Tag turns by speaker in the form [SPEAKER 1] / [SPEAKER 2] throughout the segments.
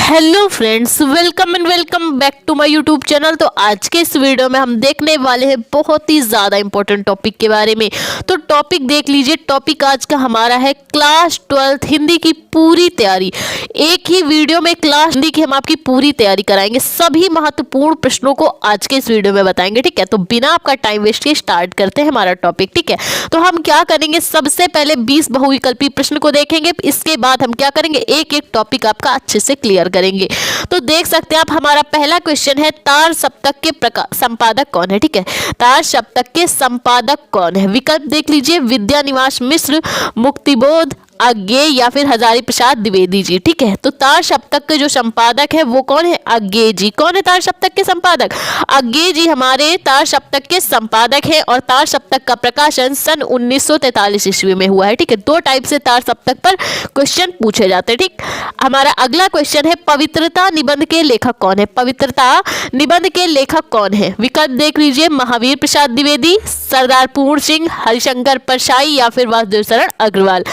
[SPEAKER 1] Hello friends, welcome and welcome back to my YouTube channel. तो आज के इस वीडियो में हम देखने वाले हैं बहुत ही ज़्यादा इंपॉर्टेंट टॉपिक के बारे में। तो टॉपिक देख लीजिए। टॉपिक आज का हमारा है क्लास 12 हिंदी की पूरी तैयारी। एक ही वीडियो में क्लास हिंदी की हम आपकी पूरी तैयारी कराएंगे। सभी महत्वपूर्ण प्रश्नों को आज के इस वीडियो में बताएंगे, ठीक है। तो बिना आपका टाइम वेस्ट किए स्टार्ट करते हैं हमारा टॉपिक, ठीक है। तो हम क्या करेंगे, सबसे पहले 20 बहुविकल्पी प्रश्न को देखेंगे। इसके बाद हम क्या करेंगे, एक एक टॉपिक आपका अच्छे से क्लियर करेंगे। तो देख सकते हैं आप, हमारा पहला क्वेश्चन है तार सप्तक के संपादक कौन है, ठीक है। तार सप्तक के संपादक कौन है। विकल्प देख लीजिए, विद्यानिवास मिश्र, मुक्तिबोध अज्ञेय या फिर हजारी प्रसाद द्विवेदी जी, ठीक है। तो तार सप्तक के जो संपादक है वो कौन है, अज्ञेय जी। कौन है तार सप्तक के संपादक, अज्ञेय जी हमारे तार सप्तक के संपादक है। और तार सप्तक का प्रकाशन सन 1943 ईस्वी में हुआ है, ठीक है। दो टाइप से तार सप्तक पर क्वेश्चन पूछे जाते हैं, ठीक। हमारा अगला क्वेश्चन है पवित्रता निबंध के लेखक कौन है। पवित्रता निबंध के लेखक कौन है। विकल्प देख लीजिए, महावीर प्रसाद द्विवेदी, सरदार पूर्ण सिंह, हरिशंकर परसाई या फिर वासुदेव शरण अग्रवाल।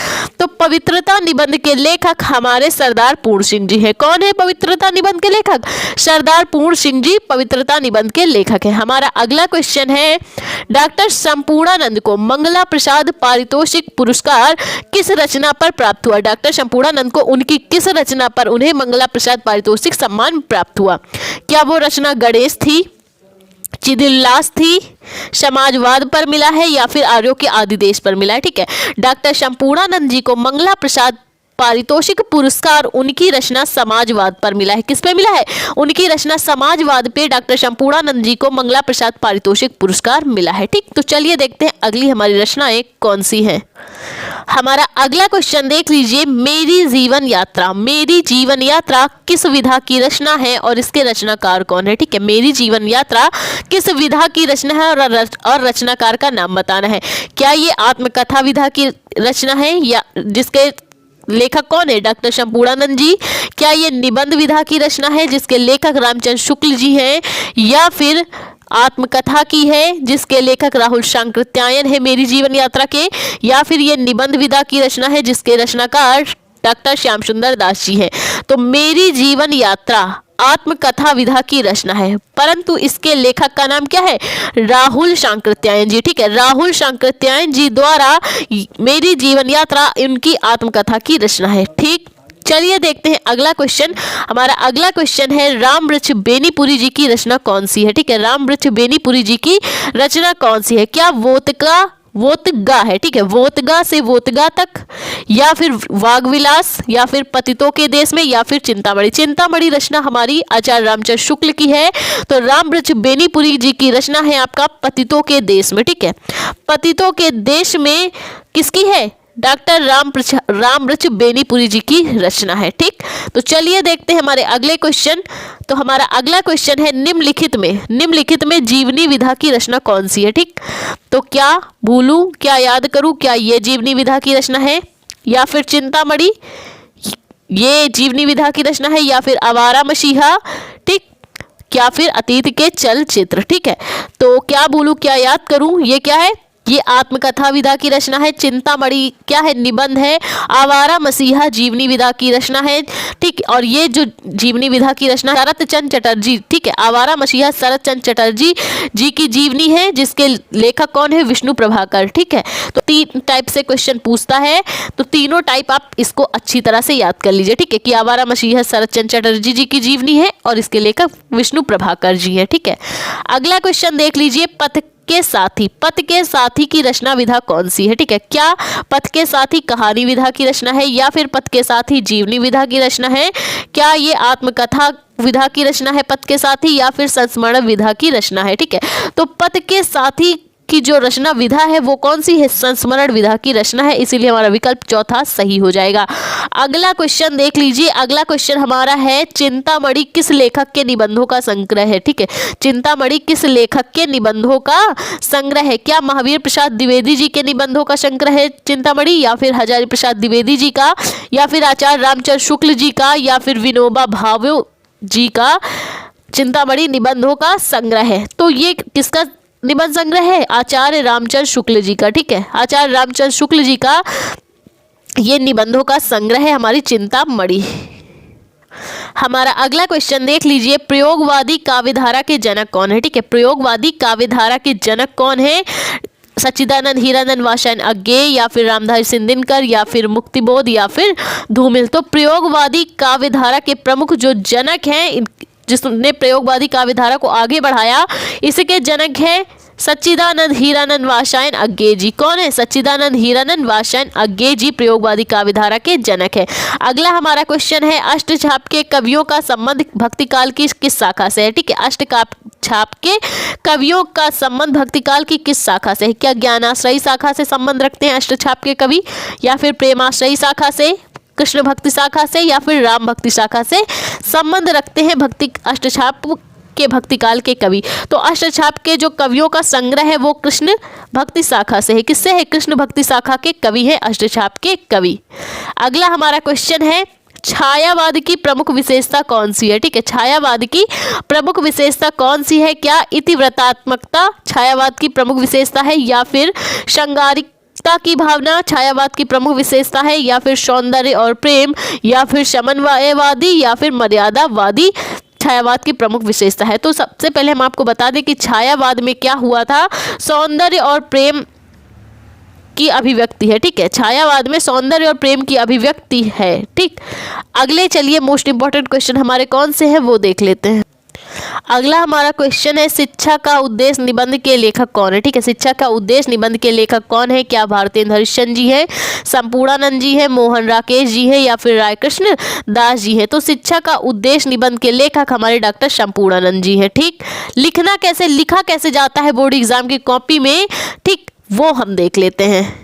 [SPEAKER 1] तो पवित्रता निबंध के लेखक हमारे सरदार पूर्ण सिंह जी है। कौन है पवित्रता निबंध के लेखक, सरदार पूर्ण सिंह जी पवित्रता निबंध के लेखक है। हमारा अगला क्वेश्चन है डॉक्टर संपूर्णानंद को मंगला प्रसाद पारितोषिक पुरस्कार किस रचना पर प्राप्त हुआ। डॉक्टर संपूर्णानंद को उनकी किस रचना पर उन्हें मंगला प्रसाद पारितोषिक सम्मान प्राप्त हुआ। क्या वो रचना गणेश थी, चिदिल्लास थी, समाजवाद पर मिला है या फिर आर्यों के आदिदेश पर मिला है, ठीक है। डॉक्टर संपूर्णानंद जी को मंगला प्रसाद पारितोषिक पुरस्कार उनकी रचना समाजवाद पर मिला है। किस पे मिला है, उनकी रचना समाजवाद पे डॉक्टर संपूर्णानंद जी को मंगला प्रसाद पारितोषिक पुरस्कार मिला है, ठीक। तो चलिए देखते हैं अगली हमारी रचनाएं कौन सी है। हमारा अगला क्वेश्चन देख लीजिए, मेरी जीवन यात्रा। मेरी जीवन यात्रा किस विधा की रचना है और इसके रचनाकार कौन है, ठीक है। मेरी जीवन यात्रा किस विधा की रचना है और रचनाकार का नाम बताना है। क्या ये आत्मकथा विधा की रचना है या जिसके लेखक कौन है, डॉक्टर संपूर्णानंद जी। क्या ये निबंध विधा की रचना है जिसके लेखक रामचंद्र शुक्ल जी हैं, या फिर आत्मकथा की है जिसके लेखक राहुल सांकृत्यायन है मेरी जीवन यात्रा के, या फिर ये निबंध विधा की रचना है जिसके रचनाकार डॉक्टर श्याम सुंदर दास जी है। तो मेरी जीवन यात्रा आत्मकथा विधा की रचना है, परंतु इसके लेखक का नाम क्या है, राहुल सांकृत्यायन जी, ठीक है। राहुल सांकृत्यायन जी द्वारा मेरी जीवन यात्रा उनकी आत्मकथा की रचना है, ठीक। चलिए देखते हैं अगला क्वेश्चन। हमारा अगला क्वेश्चन है रामवृक्ष बेनीपुरी जी की रचना कौन सी है, ठीक है। रामवृक्ष बेनीपुरी जी की रचना कौन सी है। क्या वोतगा है, ठीक है। वोतगा से वोतगा तक, या फिर वाग्विलास, या फिर पतितों के देश में, या फिर चिंतामणि। चिंतामणि रचना हमारी आचार्य रामचंद्र शुक्ल की है। तो रामवृक्ष बेनीपुरी जी की रचना है आपका पतितों के देश में, ठीक है। पतितों के देश में किसकी है, डॉक्टर रामवृक्ष बेनीपुरी जी की रचना है, ठीक। तो चलिए देखते हैं हमारे अगले क्वेश्चन। तो हमारा अगला क्वेश्चन है निम्नलिखित में जीवनी विधा की रचना कौन सी है, ठीक। तो क्या भूलूं, क्या याद करूं, क्या ये जीवनी विधा की रचना है, या फिर चिंतामणि ये जीवनी विधा की रचना है, या फिर आवारा मसीहा, ठीक, क्या फिर अतीत के चलचित्र, ठीक है। तो क्या भूलूं क्या याद करूं ये क्या है, ये आत्मकथा विधा की रचना है। चिंतामणि क्या है, निबंध है। आवारा मसीहा जीवनी विधा की रचना है, ठीक। और ये जो जीवनी विधा की रचना शरत चंद्र चटर्जी, ठीक है। आवारा मसीहा शरत चंद्र चटर्जी जी की जीवनी है जिसके लेखक कौन है, विष्णु प्रभाकर, ठीक है। तो 3 टाइप से क्वेश्चन पूछता है, तो तीनों टाइप आप इसको अच्छी तरह से याद कर लीजिए, ठीक है। कि आवारा मसीहा शरत चंद्र चटर्जी जी की जीवनी है और इसके लेखक विष्णु प्रभाकर जी है, ठीक है। अगला क्वेश्चन देख लीजिए, पथ के साथी की रचना विधा कौन सी है, ठीक है। क्या पथ के साथी कहानी विधा की रचना है, या फिर पथ के साथी जीवनी विधा की रचना है। क्या ये आत्मकथा विधा की रचना है पथ के साथी, या फिर संस्मरण विधा की रचना है, ठीक है। तो पथ के साथी की जो रचना विधा है वो कौन सी है, संस्मरण विधा की रचना है, इसीलिए हमारा विकल्प चौथा सही हो जाएगा। अगला क्वेश्चन देख लीजिए। अगला क्वेश्चन हमारा है चिंतामणि किस लेखक के निबंधों का संग्रह है, ठीक है। चिंतामणि किस लेखक के निबंधों का संग्रह है। क्या महावीर प्रसाद द्विवेदी जी के निबंधों का संग्रह है चिंतामणि, या फिर हजारी प्रसाद द्विवेदी जी का, या फिर आचार्य रामचंद्र शुक्ल जी का, या फिर विनोबा भावे जी का चिंतामणि निबंधों का संग्रह है। तो ये किसका निबंध संग्रह है, आचार्य रामचंद्र शुक्ल जी का, ठीक है। आचार्य रामचंद्र शुक्ल जी का ये निबंधों का संग्रह है हमारी चिंतामणि। हमारा अगला क्वेश्चन देख लीजिए, प्रयोगवादी काव्यधारा के जनक कौन है? ठीक है, प्रयोगवादी काव्यधारा के जनक कौन है? सच्चिदानंद हीरानंद वात्स्यायन अज्ञेय, या फिर रामधारी सिंधिनकर, या फिर मुक्तिबोध, या फिर धूमिल। तो प्रयोगवादी काव्यधारा के प्रमुख जो जनक हैं, जिसने प्रयोगवादी काव्यधारा को आगे बढ़ाया, इसके जनक है सच्चिदानंद हीरानंद वात्स्यायन अज्ञेय जी। कौन है? सच्चिदानंद हीरानंद वात्स्यायन अज्ञेय जी प्रयोगवादी काव्यधारा के जनक है। अगला हमारा क्वेश्चन है, अष्टछाप के कवियों का संबंध भक्तिकाल की किस शाखा से है? ठीक है, अष्टछाप के कवियों का संबंध भक्तिकाल की किस शाखा से है? क्या ज्ञानाश्रयी शाखा से संबंध रखते हैं अष्टछाप के कवि, या फिर प्रेमाश्रयी शाखा से, कृष्ण भक्ति शाखा से, या फिर राम भक्ति शाखा से संबंध रखते हैं अष्टछाप के भक्तिकाल के कवि? तो अष्टछाप के जो कवियों का संग्रह है वो कृष्ण भक्ति शाखा से है। किससे है? कृष्ण भक्ति शाखा के कवि है अष्टछाप के कवि। अगला हमारा क्वेश्चन है, छायावाद की प्रमुख विशेषता कौन सी है? ठीक है, छायावाद की प्रमुख विशेषता कौन सी है? क्या इतिवृत्तात्मकता छायावाद की प्रमुख विशेषता है, या फिर श्रृंगारिकता की भावना छायावाद की प्रमुख विशेषता है, या फिर सौंदर्य और प्रेम, या फिर समन्वयवादी, या फिर मर्यादावादी छायावाद की प्रमुख विशेषता है? तो सबसे पहले हम आपको बता दें कि छायावाद में क्या हुआ था, सौंदर्य और प्रेम की अभिव्यक्ति है। ठीक है, छायावाद में सौंदर्य और प्रेम की अभिव्यक्ति है। ठीक, अगले चलिए मोस्ट इंपॉर्टेंट क्वेश्चन हमारे कौन से हैं वो देख लेते हैं। अगला हमारा क्वेश्चन है, शिक्षा का उद्देश्य निबंध के लेखक कौन है? ठीक है, शिक्षा का उद्देश्य निबंध के लेखक कौन है? क्या भारतेंद्र हरिश्चंद्र जी है, संपूर्णानंद जी है, मोहन राकेश जी है, या फिर रायकृष्ण दास जी है? तो शिक्षा का उद्देश्य निबंध के लेखक हमारे डॉक्टर संपूर्णानंद जी है। ठीक, लिखना कैसे, लिखा कैसे जाता है बोर्ड एग्जाम की कॉपी में, ठीक, वो हम देख लेते हैं।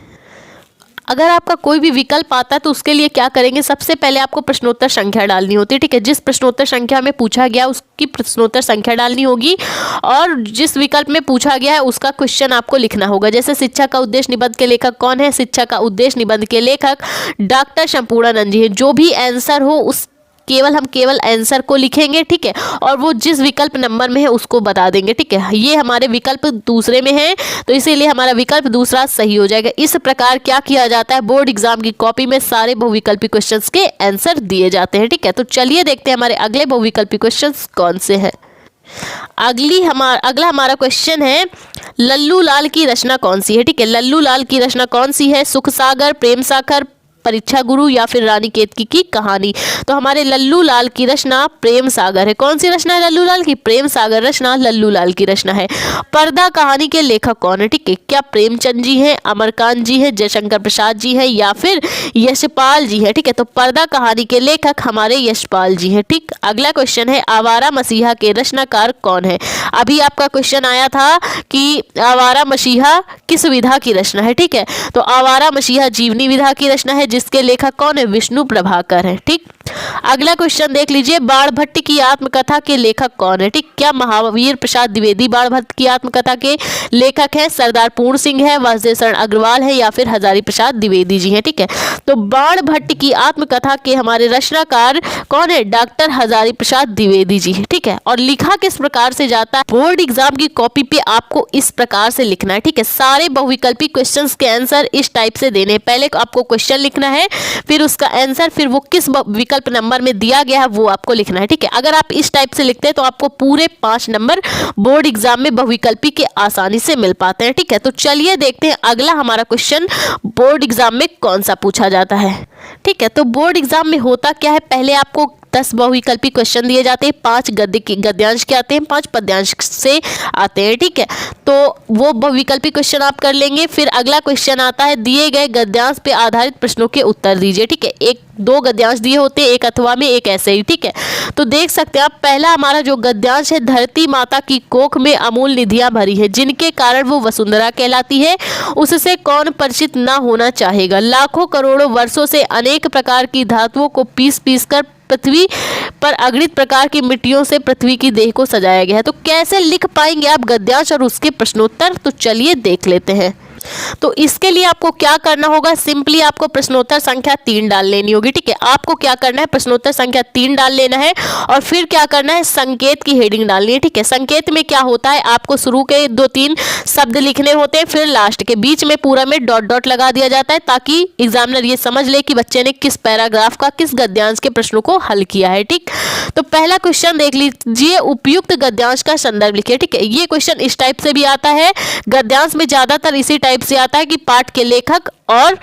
[SPEAKER 1] अगर आपका कोई भी विकल्प आता है तो उसके लिए क्या करेंगे, सबसे पहले आपको प्रश्नोत्तर संख्या डालनी होती है। ठीक है, जिस प्रश्नोत्तर संख्या में पूछा गया उसकी प्रश्नोत्तर संख्या डालनी होगी, और जिस विकल्प में पूछा गया है उसका क्वेश्चन आपको लिखना होगा। जैसे शिक्षा का उद्देश्य निबंध के लेखक कौन है? शिक्षा का उद्देश्य निबंध के लेखक डॉक्टर संपूर्णानंद जी है। जो भी आंसर हो उस हम केवल आंसर को लिखेंगे। ठीक है, और वो जिस विकल्प नंबर में है उसको बता देंगे। ठीक है, ये हमारे विकल्प दूसरे में है तो इसीलिए हमारा विकल्प दूसरा सही हो जाएगा। इस प्रकार क्या किया जाता है, बोर्ड एग्जाम की कॉपी में सारे बहुविकल्पी क्वेश्चंस के आंसर दिए जाते हैं। ठीक है, तो चलिए देखते हैं हमारे अगले बहुविकल्पी क्वेश्चंस कौन से हैं। अगला हमारा क्वेश्चन है, लल्लू लाल की रचना कौन सी है? ठीक है, लल्लू लाल की रचना कौन सी है? सुख सागर, प्रेम सागर, परीक्षा गुरु, या फिर रानी केतकी की कहानी? तो हमारे लल्लू लाल की रचना प्रेम सागर है। कौन सी रचना है लल्लू लाल की? प्रेम सागर रचना लल्लू लाल की रचना है। पर्दा कहानी के लेखक कौन है? ठीक है, क्या प्रेमचंद जी हैं, अमरकांत जी हैं, जयशंकर प्रसाद जी हैं, या फिर यशपाल जी हैं? ठीक है, तो पर्दा कहानी के लेखक हमारे यशपाल जी हैं। ठीक, अगला क्वेश्चन है, आवारा मसीहा के रचनाकार कौन है? अभी आपका क्वेश्चन आया था कि आवारा मसीहा किस विधा की रचना है। ठीक है, तो आवारा मसीहा जीवनी विधा की रचना है, जिसके लेखक कौन है? विष्णु प्रभाकर है। ठीक, अगला क्वेश्चन देख लीजिए, बाणभट्ट की आत्मकथा के लेखक कौन है? ठीक, क्या महावीर प्रसाद द्विवेदी बाणभट्ट की आत्मकथा के लेखक हैं? सरदार पूर्ण सिंह है, वासुदेव शरण अग्रवाल है, या फिर हजारी प्रसाद द्विवेदी जी हैं? ठीक है, तो बाणभट्ट की आत्मकथा के हमारे रचनाकार कौन है? डॉक्टर हजारी प्रसाद द्विवेदी जी। ठीक है, और लिखा किस प्रकार से जाता है, बोर्ड एग्जाम की कॉपी पे आपको इस प्रकार से लिखना है। ठीक है, सारे बहुविकल्पी क्वेश्चंस के आंसर इस टाइप से देने हैं। पहले आपको क्वेश्चन लिखना है, फिर उसका आंसर, फिर वो किस विकल्प नंबर में दिया गया है वो आपको लिखना है। ठीक है, अगर आप इस टाइप से लिखते हैं तो आपको पूरे 5 नंबर बोर्ड एग्जाम में बहुविकल्पी के आसानी से मिल पाते हैं। ठीक है, तो चलिए देखते हैं अगला हमारा क्वेश्चन बोर्ड एग्जाम में कौन सा पूछा जाता है। ठीक है, तो बोर्ड एग्जाम में होता क्या है, पहले आपको 10 बहुविकल्पी क्वेश्चन दिए जाते हैं, 5 गद्यांश के आते हैं, 5 पद्यांश से आते हैं। ठीक है, तो वो बहुविकल्पी क्वेश्चन आप कर लेंगे। फिर अगला क्वेश्चन आता है, दिए गए गद्यांश पे आधारित प्रश्नों के उत्तर दीजिए। ठीक है, 1-2 गद्यांश दिए होते हैं, एक अथवा में, एक ऐसे ही। ठीक है, तो देख सकते हैं आप, पहला हमारा जो गद्यांश है, धरती माता की कोख में अमूल निधियां भरी है, जिनके कारण वो वसुंधरा कहलाती है, उससे कौन परिचित ना होना चाहेगा? लाखों करोड़ों वर्षों से अनेक प्रकार की धातुओं को पीस कर पृथ्वी पर अगणित प्रकार की मिट्टियों से पृथ्वी की देह को सजाया गया है। तो कैसे लिख पाएंगे आप गद्यांश और उसके प्रश्नोत्तर? तो चलिए देख लेते हैं। तो इसके लिए आपको क्या करना होगा, सिंपली आपको प्रश्नोत्तर संख्या 3 डाल लेनी होगी। ठीक है, आपको क्या करना है, प्रश्नोत्तर संख्या 3 डाल लेना है और फिर क्या करना है, संकेत की हेडिंग डालनी है। ठीक है, संकेत में क्या होता है, आपको शुरू के 2-3 शब्द लिखने होते हैं, फिर लास्ट के बीच में पूरा में डॉट डॉट लगा दिया जाता है ताकि एग्जामिनर ये समझ ले कि बच्चे ने किस पैराग्राफ का, किस गद्यांश के प्रश्नों को हल किया है। ठीक, तो पहला क्वेश्चन देख लीजिए, उपयुक्त गद्यांश का संदर्भ लिखिए। ठीक है, ये क्वेश्चन इस टाइप से भी आता है, गद्यांश में ज्यादातर इसी टाइप से आता है कि पाठ के लेखक और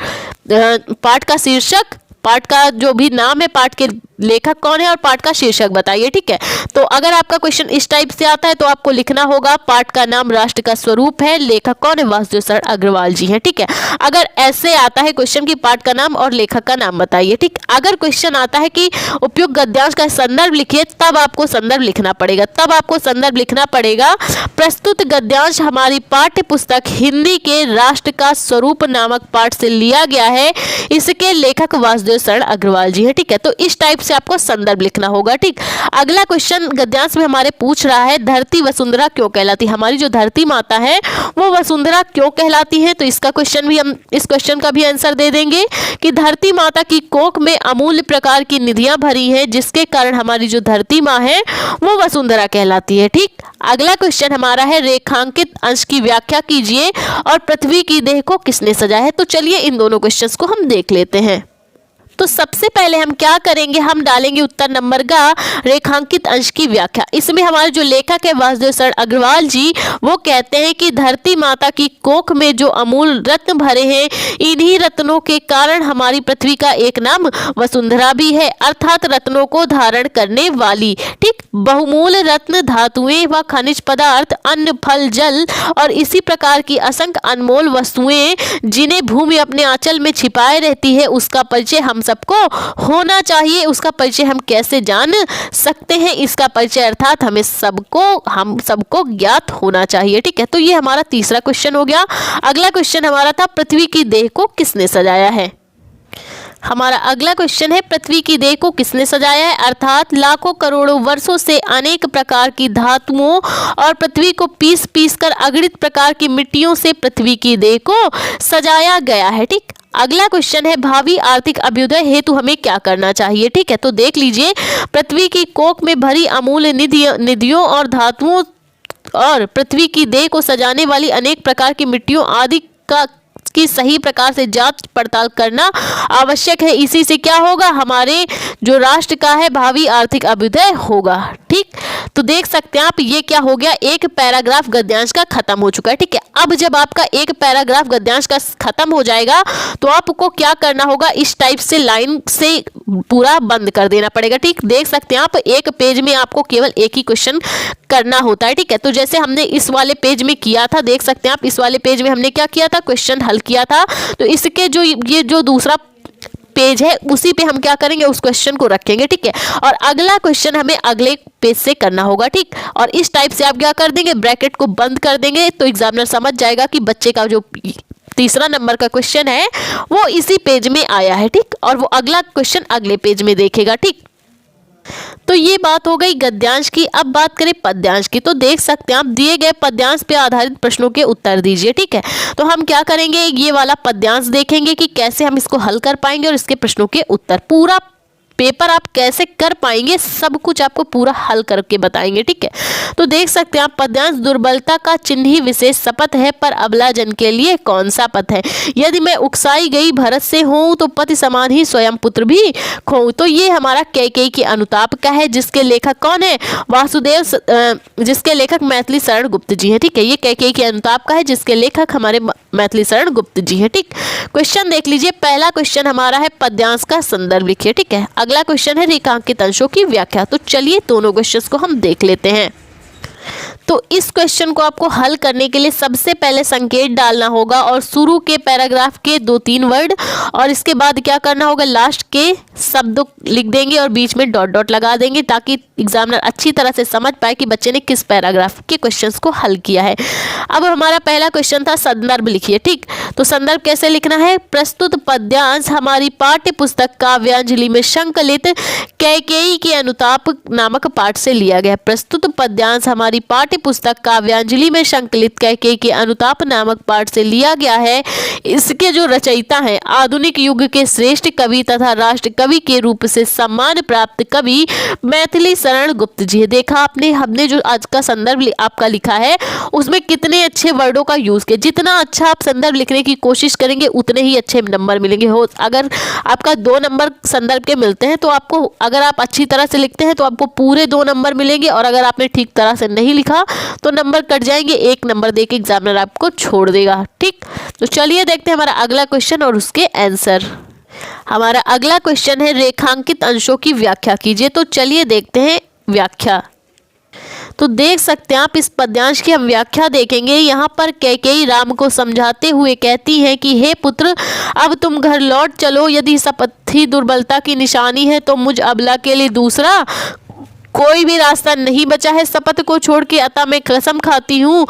[SPEAKER 1] पाठ का शीर्षक, पाठ का जो भी नाम है, पाठ के लेखक कौन है और पाठ का शीर्षक बताइए। ठीक है, तो अगर आपका क्वेश्चन इस टाइप से आता है तो आपको लिखना होगा पाठ का नाम राष्ट्र का स्वरूप है, लेखक कौन है, वासुदेव शरण अग्रवाल जी हैं। ठीक है, अगर ऐसे आता है क्वेश्चन की पाठ का नाम और लेखक का नाम बताइए। ठीक, अगर क्वेश्चन आता है कि उपयुक्त गद्यांश का संदर्भ लिखिए, तब आपको संदर्भ लिखना पड़ेगा, तब आपको संदर्भ लिखना पड़ेगा प्रस्तुत गद्यांश हमारी पाठ्य पुस्तक हिंदी के राष्ट्र का स्वरूप नामक पाठ से लिया गया है, इसके लेखक वासुदेव शरण अग्रवाल जी है। ठीक है, तो इस टाइप से आपको संदर्भ लिखना होगा। ठीक, अगला क्वेश्चन गद्यांश में हमारे पूछ रहा है धरती वसुंधरा क्यों कहलाती है, हमारी जो धरती माता है वो वसुंधरा क्यों कहलाती है। तो इसका क्वेश्चन भी, हम इस क्वेश्चन का भी आंसर दे देंगे कि धरती माता की कोख में अमूल्य प्रकार की निधियां भरी हैं, जिसके कारण हमारी जो धरती माँ है वो वसुंधरा कहलाती है। ठीक, अगला क्वेश्चन हमारा है रेखांकित अंश की व्याख्या कीजिए और पृथ्वी की देह को किसने सजाया है। तो चलिए इन दोनों क्वेश्चंस को हम देख लेते हैं। तो सबसे पहले हम क्या करेंगे, हम डालेंगे उत्तर नंबर का रेखांकित अंश की व्याख्या। इसमें हमारे जो लेखक है वासुदेव शरण अग्रवाल जी, वो कहते हैं कि धरती माता की कोख में जो अमूल रत्न भरे हैं, इन्हीं रत्नों के कारण हमारी पृथ्वी का एक नाम वसुंधरा भी है, अर्थात रत्नों को धारण करने वाली। ठीक, बहुमूल्य रत्न, धातुएं व खनिज पदार्थ, अन्न, फल, जल और इसी प्रकार की असंख्य अनमोल वस्तुएं जिन्हें भूमि अपने आंचल में छिपाए रहती है, उसका परिचय हम सबको होना चाहिए। उसका परिचय हम कैसे जान सकते हैं, इसका परिचय अर्थात हम सबको ज्ञात होना चाहिए। ठीक है, तो ये हमारा तीसरा क्वेश्चन हो गया। अगला क्वेश्चन हमारा था पृथ्वी की देह को किसने सजाया है। हमारा अगला क्वेश्चन है पृथ्वी की देह को किसने सजाया है, अर्थात लाखों करोड़ों वर्षों से अनेक प्रकार की धातुओं और पृथ्वी को पीस पीस कर अगणित प्रकार की मिट्टियों से पृथ्वी की देह को सजाया गया है। ठीक, अगला क्वेश्चन है भावी आर्थिक अभ्युदय हेतु हमें क्या करना चाहिए। ठीक है, तो देख लीजिए, पृथ्वी की कोख में भरी अमूल्य निधियों और धातुओं और पृथ्वी की देह को सजाने वाली अनेक प्रकार की मिट्टियों आदि की सही प्रकार से जांच पड़ताल करना आवश्यक है। इसी से क्या होगा, हमारे जो राष्ट्र का है भावी आर्थिक अभ्युदय होगा। ठीक, तो देख सकते हैं आप, ये क्या हो गया, एक पैराग्राफ गद्यांश का खत्म हो चुका है। ठीक है, अब जब आपका एक पैराग्राफ गद्यांश का खत्म हो जाएगा तो आपको क्या करना होगा, इस टाइप से लाइन से पूरा बंद कर देना पड़ेगा। ठीक, देख सकते हैं आप, एक पेज में आपको केवल एक ही क्वेश्चन करना होता है। ठीक है, तो जैसे हमने इस वाले पेज में किया था, देख सकते हैं आप, इस वाले पेज में हमने क्या किया था, क्वेश्चन हल किया था। तो इसके जो ये जो दूसरा पेज है उसी पे हम क्या करेंगे, उस क्वेश्चन को रखेंगे। ठीक है, और अगला क्वेश्चन हमें अगले पेज से करना होगा। ठीक, और इस टाइप से आप क्या कर देंगे, ब्रैकेट को बंद कर देंगे, तो एग्जामिनर समझ जाएगा कि बच्चे का जो तीसरा नंबर का क्वेश्चन है वो इसी पेज में आया है। ठीक, और वो अगला क्वेश्चन अगले पेज में देखेगा। ठीक, तो ये बात हो गई गद्यांश की। अब बात करें पद्यांश की। तो देख सकते हैं आप, दिए गए पद्यांश पे आधारित प्रश्नों के उत्तर दीजिए। ठीक है, तो हम क्या करेंगे, ये वाला पद्यांश देखेंगे कि कैसे हम इसको हल कर पाएंगे और इसके प्रश्नों के उत्तर, पूरा पेपर आप कैसे कर पाएंगे, सब कुछ आपको पूरा हल करके बताएंगे। ठीक है, तो देख सकते हैं आप, पद्यांश दुर्बलता का चिन्ह ही विशेष शपथ है, पर अबला जन के लिए कौन सा पथ है। यदि मैं उकसाई गई भरत से हूँ तो पति समान ही स्वयं पुत्र भी खोऊं। तो ये हमारा कैकेयी के अनुताप का है, जिसके लेखक कौन है, वासुदेव, जिसके लेखक मैथिली शरण गुप्त जी हैं। ठीक है, ये कैकेयी के अनुताप का है, जिसके लेखक हमारे मैथिली शरण गुप्त जी हैं। ठीक, क्वेश्चन देख लीजिए, पहला क्वेश्चन हमारा है पद्यांश का संदर्भ लिखिए। ठीक है, अगला क्वेश्चन है रेखांकित अंशों की व्याख्या। तो चलिए दोनों क्वेश्चंस को हम देख लेते हैं। तो इस क्वेश्चन को आपको हल करने के लिए सबसे पहले संकेत डालना होगा और शुरू के पैराग्राफ के 2-3 वर्ड, और इसके बाद क्या करना होगा, लास्ट के शब्द लिख देंगे और बीच में डॉट डॉट लगा देंगे, ताकि एग्जामिनर अच्छी तरह से समझ पाए कि बच्चे ने किस पैराग्राफ के क्वेश्चंस को हल किया है। अब हमारा पहला क्वेश्चन था संदर्भ लिखिए। ठीक, तो संदर्भ कैसे लिखना है, प्रस्तुत पद्यांश हमारी पाठ्य पुस्तक काव्यांजलि में संकलित कैकेयी के अनुताप नामक पाठ से लिया गया। प्रस्तुत पद्यांश हमारी पाठ्य पाठ्य पुस्तक काव्यांजलि में संकलित कैकेयी के अनुताप नामक पाठ से लिया गया है। इसके जो रचयिता हैं आधुनिक युग के श्रेष्ठ कवि तथा राष्ट्र कवि के रूप से सम्मान प्राप्त कवि मैथिली शरण गुप्त जी है। देखा आपने, हमने जो आज का संदर्भ आपका लिखा है उसमें कितने अच्छे वर्डों का यूज किया। जितना अच्छा आप संदर्भ लिखने की कोशिश करेंगे उतने ही अच्छे नंबर मिलेंगे। हो अगर आपका 2 नंबर संदर्भ के मिलते हैं तो आपको, अगर आप अच्छी तरह से लिखते हैं तो आपको पूरे 2 नंबर मिलेंगे, और अगर आपने ठीक तरह से नहीं लिखा तो नंबर कट जाएंगे, 1 नंबर देके एग्जामिनर आपको छोड़ देगा। ठीक, तो चलिए देखते हैं हमारा अगला क्वेश्चन और उसके आंसर। हमारा अगला क्वेश्चन है रेखांकित अंशों की व्याख्या कीजिए। तो चलिए देखते हैं व्याख्या। तो देख सकते हैं आप, इस पद्यांश की हम व्याख्या देखेंगे। यहाँ पर कैकेयी राम को समझाते हुए कहती हैं कि हे पुत्र, अब तुम घर लौट चलो। यदि शपथ ही दुर्बलता की निशानी है तो मुझ अबला के लिए दूसरा कोई भी रास्ता नहीं बचा है। शपथ को छोड़ के अतः मैं कसम खाती हूँ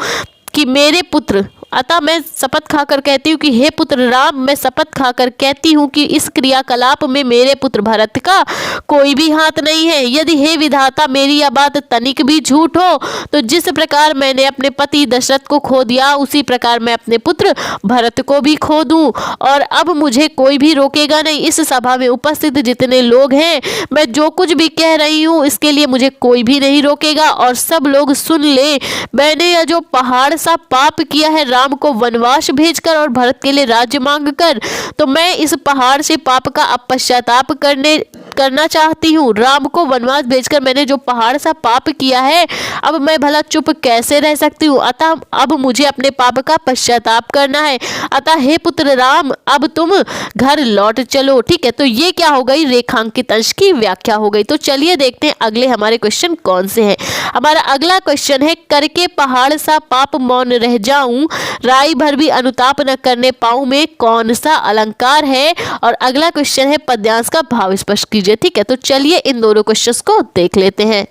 [SPEAKER 1] कि मेरे पुत्र, अतः मैं शपथ खाकर कहती हूँ कि हे पुत्र राम, मैं शपथ खाकर कहती हूँ कि इस क्रियाकलाप में मेरे पुत्र भरत का कोई भी हाथ नहीं है। यदि हे विधाता मेरी यह बात तनिक भी झूठ हो तो जिस प्रकार मैंने अपने पति दशरथ को खो दिया उसी प्रकार मैं अपने पुत्र भरत को भी खो दूं, और अब मुझे कोई भी रोकेगा नहीं। इस सभा में उपस्थित जितने लोग हैं, मैं जो कुछ भी कह रही हूँ इसके लिए मुझे कोई भी नहीं रोकेगा, और सब लोग सुन ले। मैंने यह जो पहाड़ सा पाप किया है राम को वनवास भेजकर और भरत के लिए राज्य मांगकर, तो मैं इस पहाड़ से पाप का अब पश्चाताप करना चाहती हूँ। राम को वनवास भेजकर मैंने जो पहाड़ सा पाप किया है, अब मैं भला चुप कैसे रह सकती हूँ। अतः अब मुझे अपने पाप का पश्चाताप करना है। अतः हे पुत्र राम, अब तुम घर लौट चलो। ठीक है, तो ये क्या हो गई, रेखांकित अंश की व्याख्या हो गई। तो चलिए देखते हैं अगले हमारे क्वेश्चन कौन से हैं। हमारा अगला क्वेश्चन है करके पहाड़ सा पाप मौन रह जाऊं, राई भर भी अनुताप न करने पाऊं में कौन सा अलंकार है। और अगला क्वेश्चन है पद्यांश का भाव स्पष्ट कीजिए। ठीक है, तो चलिए इन दोनों क्वेश्चंस को देख लेते हैं।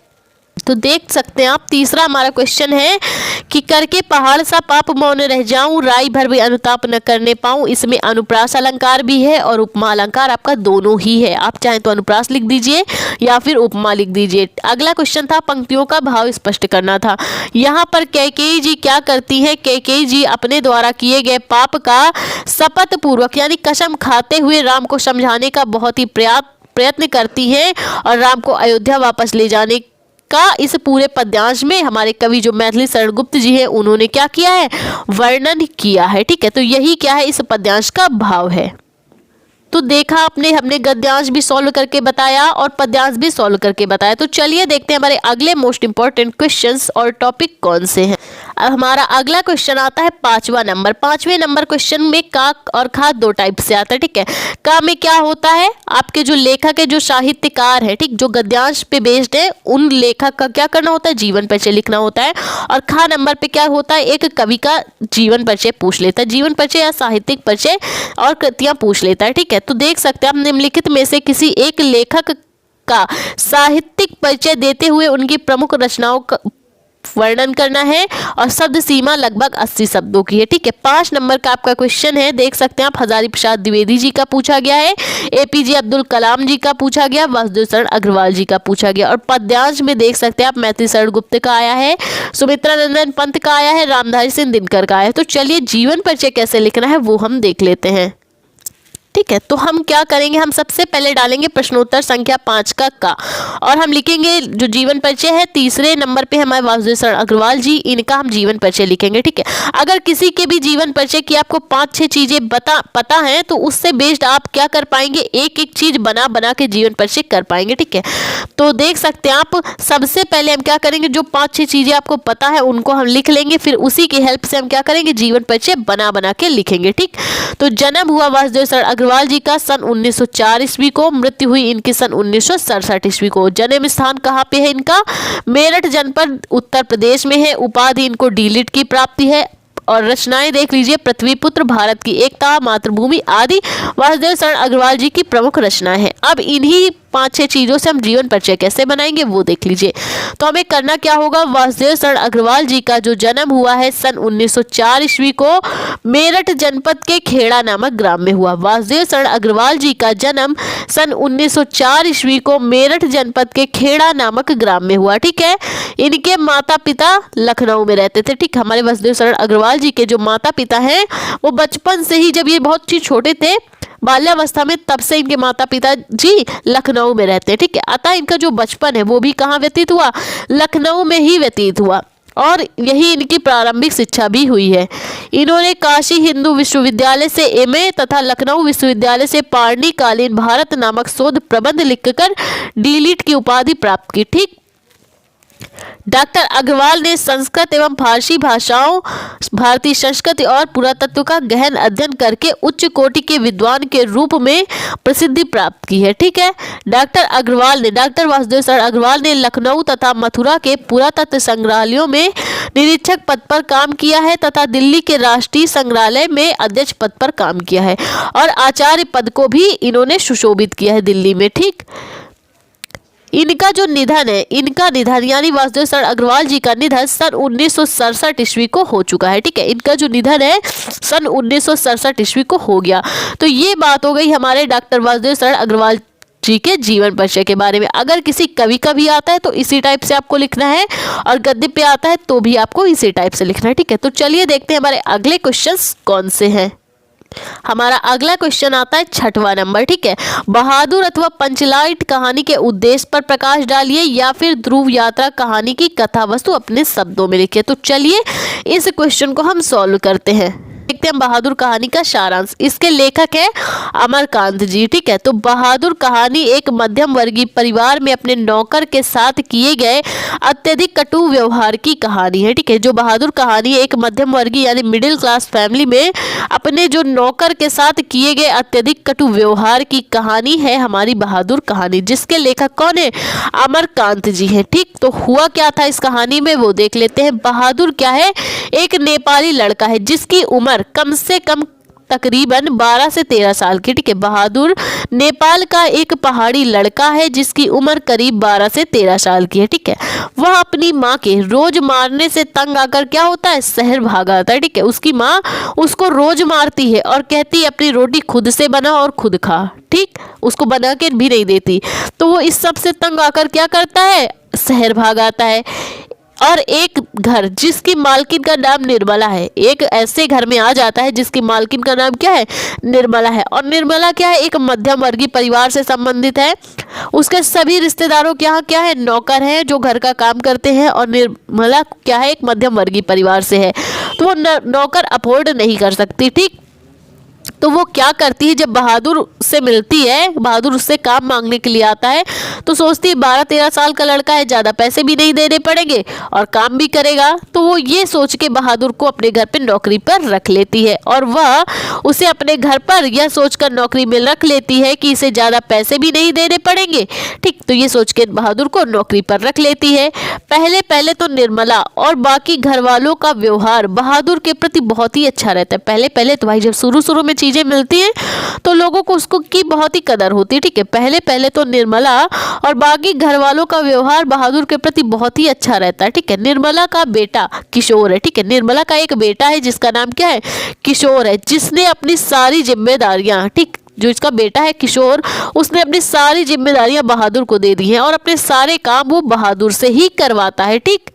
[SPEAKER 1] तो देख सकते हैं आप, तीसरा हमारा क्वेश्चन है कि करके पहाड़ सा पाप मौन रह जाऊं, राई भर भी अनुताप न करने पाऊं। इसमें अनुप्रास अलंकार भी है और उपमा अलंकार आपका दोनों ही है। आप चाहें तो अनुप्रास लिख दीजिए या फिर उपमा लिख दीजिए। अगला क्वेश्चन था पंक्तियों का भाव स्पष्ट करना था। यहाँ पर कैकेयी जी क्या करती हैं, कैकेयी जी अपने द्वारा किए गए पाप का शपथ पूर्वक यानी कसम खाते हुए राम को समझाने का बहुत ही प्रयत्न करती हैं, और राम को अयोध्या वापस ले जाने का इस पूरे पद्यांश में हमारे कवि जो मैथिली शरण गुप्त जी हैं उन्होंने क्या किया है, वर्णन किया है। ठीक है, तो यही क्या है, इस पद्यांश का भाव है। तो देखा आपने, हमने गद्यांश भी सॉल्व करके बताया और पद्यांश भी सॉल्व करके बताया। तो चलिए देखते हैं हमारे अगले मोस्ट इंपॉर्टेंट क्वेश्चंस और टॉपिक कौन से हैं। अब हमारा अगला क्वेश्चन आता है 5वां नंबर। 5वें नंबर क्वेश्चन में का और खा 2 टाइप से आता है। ठीक है, का में क्या होता है, आपके जो लेखक है, जो साहित्यकार है, ठीक, जो गद्यांश पे बेस्ड है, उन लेखक का क्या करना होता है, जीवन परिचय लिखना होता है। और खा नंबर पे क्या होता है, एक कवि का जीवन परिचय पूछ लेता है, जीवन परिचय या साहित्यिक परिचय और कृतियां पूछ लेता है। ठीक है, तो देख सकते हैं आप, निम्नलिखित में से किसी एक लेखक का साहित्यिक परिचय देते हुए उनकी प्रमुख रचनाओं का वर्णन करना है, और शब्द सीमा लगभग 80 शब्दों की है। ठीक है, 5 नंबर का आपका क्वेश्चन है। देख सकते हैं आप, हजारी प्रसाद द्विवेदी जी का पूछा गया है, एपीजे अब्दुल कलाम जी का पूछा गया, वासुदेव शरण अग्रवाल जी का पूछा गया। और पद्यांश में देख सकते हैं आप, मैथिली शरण गुप्त का आया है, सुमित्रा नंदन पंत का आया है, रामधारी सिंह दिनकर का आया है। तो चलिए जीवन परिचय कैसे लिखना है वो हम देख लेते हैं। ठीक है, तो हम क्या करेंगे, हम सबसे पहले डालेंगे प्रश्नोत्तर संख्या 5 का और हम लिखेंगे जो जीवन परिचय है। तीसरे नंबर पे हमारे वासुदेव शरण अग्रवाल जी, इनका हम जीवन परिचय लिखेंगे। ठीक है, अगर किसी के भी जीवन परिचय की आपको 5-6 चीजें पता है तो उससे बेस्ड आप क्या कर पाएंगे, एक एक चीज बना के जीवन परिचय कर पाएंगे। ठीक है, तो देख सकते हैं आप, सबसे पहले हम क्या करेंगे, जो 5-6 चीजें आपको पता है उनको हम लिख लेंगे, फिर उसी की हेल्प से हम क्या करेंगे, जीवन परिचय बना के लिखेंगे। ठीक, तो जन्म हुआ वासुदेव शरण अग्रवाल जी का सन 1904 ईस्वी को, मृत्यु हुई इनकी सन 1967 ईस्वी को। जन्म स्थान कहाँ पे है इनका, मेरठ जनपद उत्तर प्रदेश में है। उपाधि इनको डीलिट की प्राप्ति है। और रचनाएं देख लीजिए, पृथ्वीपुत्र, भारत की एकता, मातृभूमि आदि वासुदेव शरण अग्रवाल जी की प्रमुख रचनाएं हैं। अब इन्हीं 5-6 चीजों से हम जीवन परिचय कैसे बनाएंगे वो देख लीजिए। तो हमें करना क्या होगा, वासुदेव शरण अग्रवाल जी का जो जन्म हुआ है सन 1904 ईस्वी को मेरठ जनपद के खेड़ा नामक ग्राम में हुआ। वासुदेव शरण अग्रवाल जी का जन्म सन 1904 ईस्वी को मेरठ जनपद के खेड़ा नामक ग्राम में हुआ। ठीक है, इनके माता पिता लखनऊ में रहते थे। ठीक, हमारे वासुदेव शरण अग्रवाल जी के जो माता पिता हैं वो बचपन से ही, जब ये बहुत ही छोटे थे, बाल्यावस्था में, तब से इनके माता पिता जी लखनऊ में रहते हैं। ठीक है, अतः इनका जो बचपन है वो भी कहाँ व्यतीत हुआ, लखनऊ में ही व्यतीत हुआ और यही इनकी प्रारंभिक शिक्षा भी हुई है। इन्होंने काशी हिंदू विश्वविद्यालय से एमए तथा लखनऊ विश्वविद्यालय से पाणिकालीन भारत नामक शोध प्रबंध लिखकर डीलिट की उपाधि प्राप्त की। ठीक, डॉक्टर अग्रवाल ने संस्कृत एवं फारसी भाषाओं, भारतीय संस्कृति और पुरातत्व का गहन अध्ययन करके उच्च कोटि के विद्वान के रूप में प्रसिद्धि प्राप्त की है। ठीक है, डॉक्टर वासुदेव शरण अग्रवाल ने लखनऊ तथा मथुरा के पुरातत्व संग्रहालयों में निरीक्षक पद पर काम किया है तथा दिल्ली के राष्ट्रीय संग्रहालय में अध्यक्ष पद पर काम किया है और आचार्य पद को भी इन्होंने सुशोभित किया है दिल्ली में। ठीक, इनका जो निधन है, इनका निधन यानी वासुदेव शरण अग्रवाल जी का निधन सन 1967 ईस्वी को हो चुका है। ठीक है, इनका जो निधन है सन 1967 ईस्वी को हो गया। तो ये बात हो गई हमारे डॉक्टर वासुदेव शरण अग्रवाल जी के जीवन परिचय के बारे में। अगर किसी कवि का भी आता है तो इसी टाइप से आपको लिखना है और गद्य पे आता है तो भी आपको इसी टाइप से लिखना है। ठीक है, तो चलिए देखते हैं हमारे अगले क्वेश्चंस कौन से हैं। हमारा अगला क्वेश्चन आता है 6वां नंबर। ठीक है, बहादुर अथवा पंचलाइट कहानी के उद्देश्य पर प्रकाश डालिए या फिर ध्रुव यात्रा कहानी की कथा वस्तु अपने शब्दों में लिखिए। तो चलिए इस क्वेश्चन को हम सॉल्व करते हैं। देखते हैं बहादुर कहानी का सारांश। इसके लेखक है अमरकांत जी। ठीक है, तो बहादुर कहानी एक मध्यम वर्गीय परिवार में अपने नौकर के साथ किए गए अत्यधिक कटु व्यवहार की कहानी है। ठीक है, जो बहादुर कहानी एक मध्यम वर्गीय यानी मिडिल क्लास फैमिली में अपने जो नौकर के साथ किए गए अत्यधिक कटु व्यवहार की कहानी है हमारी बहादुर कहानी, जिसके लेखक कौन है, अमरकांत जी हैं। ठीक, तो हुआ क्या था इस कहानी में वो देख लेते हैं। बहादुर क्या है, एक नेपाली लड़का है जिसकी उम्र कम से कम तकरीबन 12 से 13 साल की। ठीक है, बहादुर नेपाल का एक पहाड़ी लड़का है जिसकी उम्र करीब 12 से 13 साल की है। ठीक है, वह अपनी माँ के रोज मारने से तंग आकर क्या होता है, शहर भाग आता है। ठीक है, उसकी माँ उसको रोज मारती है और कहती है अपनी रोटी खुद से बना और खुद खा। ठीक, उसको बना के भी नहीं देती। तो वो इस सब से तंग आकर क्या करता है, शहर भाग आता है और एक घर जिसकी मालकिन का नाम निर्मला है, एक ऐसे घर में आ जाता है जिसकी मालकिन का नाम क्या है, निर्मला है। और निर्मला क्या है, एक मध्यम वर्गीय परिवार से संबंधित है। उसके सभी रिश्तेदारों के यहाँ क्या है, नौकर हैं जो घर का काम करते हैं और निर्मला क्या है, एक मध्यम वर्गीय परिवार से है, तो वो नौकर अफोर्ड नहीं कर सकती। ठीक, तो वो क्या करती है, जब बहादुर से मिलती है, बहादुर उससे काम मांगने के लिए आता है, तो सोचती है 12-13 साल का लड़का है, ज़्यादा पैसे भी नहीं देने पड़ेंगे और काम भी करेगा। तो वो ये सोच के बहादुर को अपने घर पे नौकरी पर रख लेती है और वह उसे अपने घर पर यह सोचकर नौकरी में रख लेती है कि इसे ज़्यादा पैसे भी नहीं देने पड़ेंगे। ठीक, तो ये सोच के बहादुर को नौकरी पर रख लेती है। पहले पहले तो निर्मला और बाकी घर वालों का व्यवहार बहादुर के प्रति बहुत ही अच्छा रहता है। पहले पहले तो भाई जब शुरू में चीजें मिलती हैं तो लोगों को उसको की बहुत ही कदर होती है। ठीक है, पहले पहले तो निर्मला और बाकी घर वालों का व्यवहार बहादुर के प्रति बहुत ही अच्छा रहता है। ठीक है, निर्मला का बेटा किशोर है। ठीक है, निर्मला का एक बेटा है जिसका नाम क्या है, किशोर है, जिसने अपनी सारी जिम्मेदारियां, ठीक, जो इसका बेटा है किशोर, उसने अपनी सारी जिम्मेदारियां बहादुर को दे दी हैं और अपने सारे काम वो बहादुर से ही करवाता है। ठीक,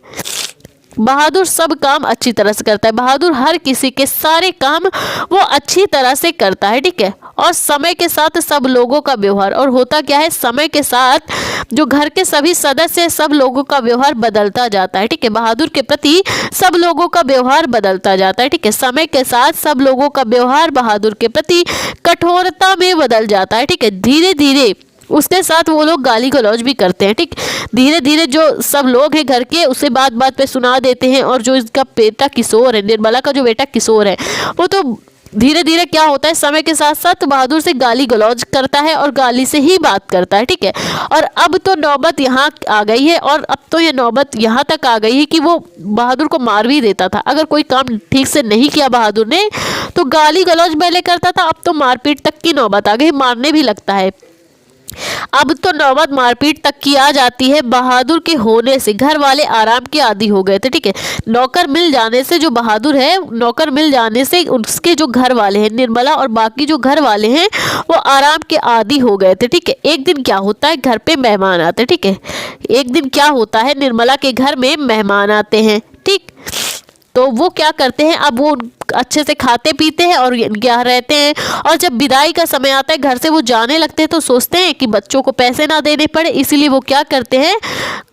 [SPEAKER 1] बहादुर सब काम अच्छी तरह से करता है। बहादुर हर किसी के सारे काम वो अच्छी तरह से करता है। ठीक है, और समय के साथ सब लोगों का व्यवहार, और होता क्या है, समय के साथ जो घर के सभी सदस्य सब लोगों का व्यवहार बदलता जाता है। ठीक है, बहादुर के प्रति सब लोगों का व्यवहार बदलता जाता है। ठीक है, समय के साथ सब लोगों का व्यवहार बहादुर के प्रति कठोरता में बदल जाता है। ठीक है, धीरे धीरे उसके साथ वो लोग गाली गलौज भी करते हैं। ठीक, धीरे धीरे जो सब लोग हैं घर के उसे बात बात पे सुना देते हैं और जो इसका बेटा किशोर है, निर्मला का जो बेटा किशोर है, वो तो धीरे धीरे क्या होता है, समय के साथ साथ बहादुर से गाली गलौज करता है और गाली से ही बात करता है, ठीक है। और अब तो नौबत यहाँ आ गई है, और अब तो ये नौबत यहाँ तक आ गई है कि वो बहादुर को मार भी देता था। अगर कोई काम ठीक से नहीं किया बहादुर ने तो गाली गलौज पहले करता था, अब तो मारपीट तक की नौबत आ गई, मारने भी लगता है। अब तो नौबत मारपीट तक की आ जाती है। बहादुर के होने से घर वाले आराम के आदी हो गए थे, ठीक है। नौकर मिल जाने से जो बहादुर है, नौकर मिल जाने से उसके जो घर वाले हैं, निर्मला और बाकी जो घर वाले हैं, वो आराम के आदी हो गए थे, ठीक है। एक दिन क्या होता है, घर पे मेहमान आते हैं, ठीक है। एक दिन क्या होता है, निर्मला के घर में मेहमान आते हैं, ठीक। तो वो क्या करते हैं, अब वो अच्छे से खाते पीते हैं और यहाँ रहते हैं। और जब विदाई का समय आता है, घर से वो जाने लगते हैं, तो सोचते हैं कि बच्चों को पैसे ना देने पड़े, इसीलिए वो क्या करते हैं,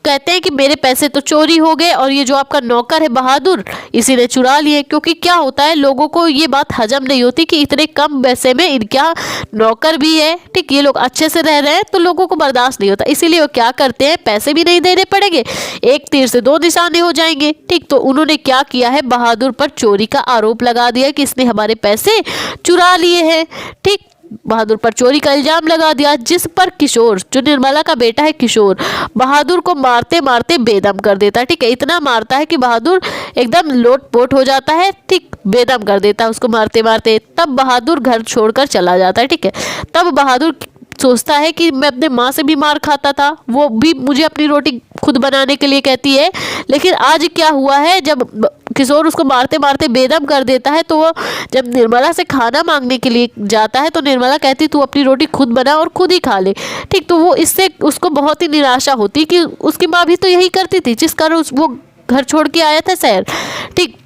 [SPEAKER 1] कहते हैं कि मेरे पैसे तो चोरी हो गए और ये जो आपका नौकर है बहादुर, इसी ने चुरा लिए। क्योंकि क्या होता है, लोगों को ये बात हजम नहीं होती कि इतने कम पैसे में इनका नौकर भी है, ठीक, ये लोग अच्छे से रह रहे हैं, तो लोगों को बर्दाश्त नहीं होता। इसीलिए वो क्या करते हैं, पैसे भी नहीं देने पड़ेंगे, एक तीर से दो निशाने हो जाएंगे, ठीक। तो उन्होंने क्या किया है, बहादुर पर चोरी का आरोप लगा दिया कि इसने हमारे पैसे चुरा लिए हैं, ठीक। बहादुर पर चोरी का इल्जाम लगा दिया, जिस पर किशोर, जो निर्मला का बेटा है किशोर, बहादुर को मारते मारते बेदम कर देता है, ठीक है। इतना मारता है कि बहादुर एकदम लोटपोट हो जाता है, ठीक, बेदम कर देता है उसको मारते मारते। तब बहादुर घर छोड़कर चला जाता है, ठीक है। तब बहादुर सोचता है कि मैं अपने माँ से भी मार खाता था, वो भी मुझे अपनी रोटी खुद बनाने के लिए कहती है, लेकिन आज क्या हुआ है, जब किशोर उसको मारते मारते बेदम कर देता है, तो वो जब निर्मला से खाना मांगने के लिए जाता है, तो निर्मला कहती तू अपनी रोटी खुद बना और खुद ही खा ले, ठीक। तो वो इससे उसको बहुत ही निराशा होती कि उसकी माँ भी तो यही करती थी, जिस कारण वो घर छोड़ के आया था शहर, ठीक।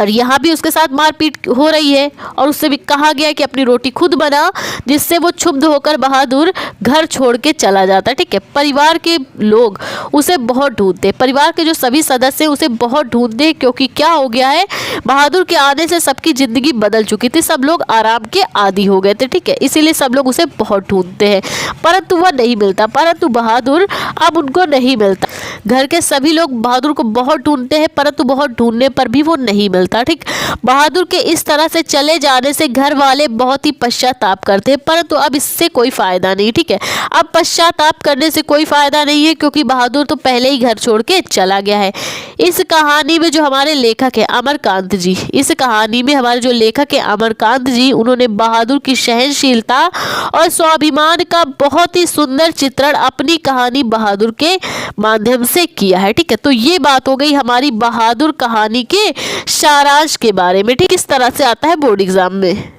[SPEAKER 1] और यहाँ भी उसके साथ मारपीट हो रही है और उससे भी कहा गया कि अपनी रोटी खुद बना, जिससे वो क्षुब्ध होकर बहादुर घर छोड़ के चला जाता है, ठीक है। परिवार के लोग उसे बहुत ढूंढते, परिवार के जो सभी सदस्य उसे बहुत ढूंढते, क्योंकि क्या हो गया है, बहादुर के आने से सबकी ज़िंदगी बदल चुकी थी, सब लोग आराम के आदी हो गए थे, ठीक है। इसीलिए सब लोग उसे बहुत ढूंढते हैं, परंतु वह नहीं मिलता, परंतु बहादुर अब उनको नहीं मिलता। घर के सभी लोग बहादुर को बहुत ढूंढते हैं, परंतु बहुत ढूंढने पर भी वो नहीं मिलता, ठीक। बहादुर के इस तरह से चले जाने से घर वाले बहुत ही पश्चाताप करते हैं, परंतु अब इससे कोई फायदा नहीं, ठीक है। अब पश्चाताप करने से कोई फायदा नहीं है, क्योंकि बहादुर तो पहले ही घर छोड़ के चला गया है। इस कहानी में जो हमारे लेखक है अमरकांत जी, इस कहानी में हमारे जो लेखक है अमरकांत जी, उन्होंने बहादुर की सहनशीलता और स्वाभिमान का बहुत ही सुंदर चित्रण अपनी कहानी बहादुर के माध्यम से किया है, ठीक है। तो ये बात हो गई हमारी बहादुर कहानी के सारांश के बारे में, ठीक। इस तरह से आता है बोर्ड एग्जाम में।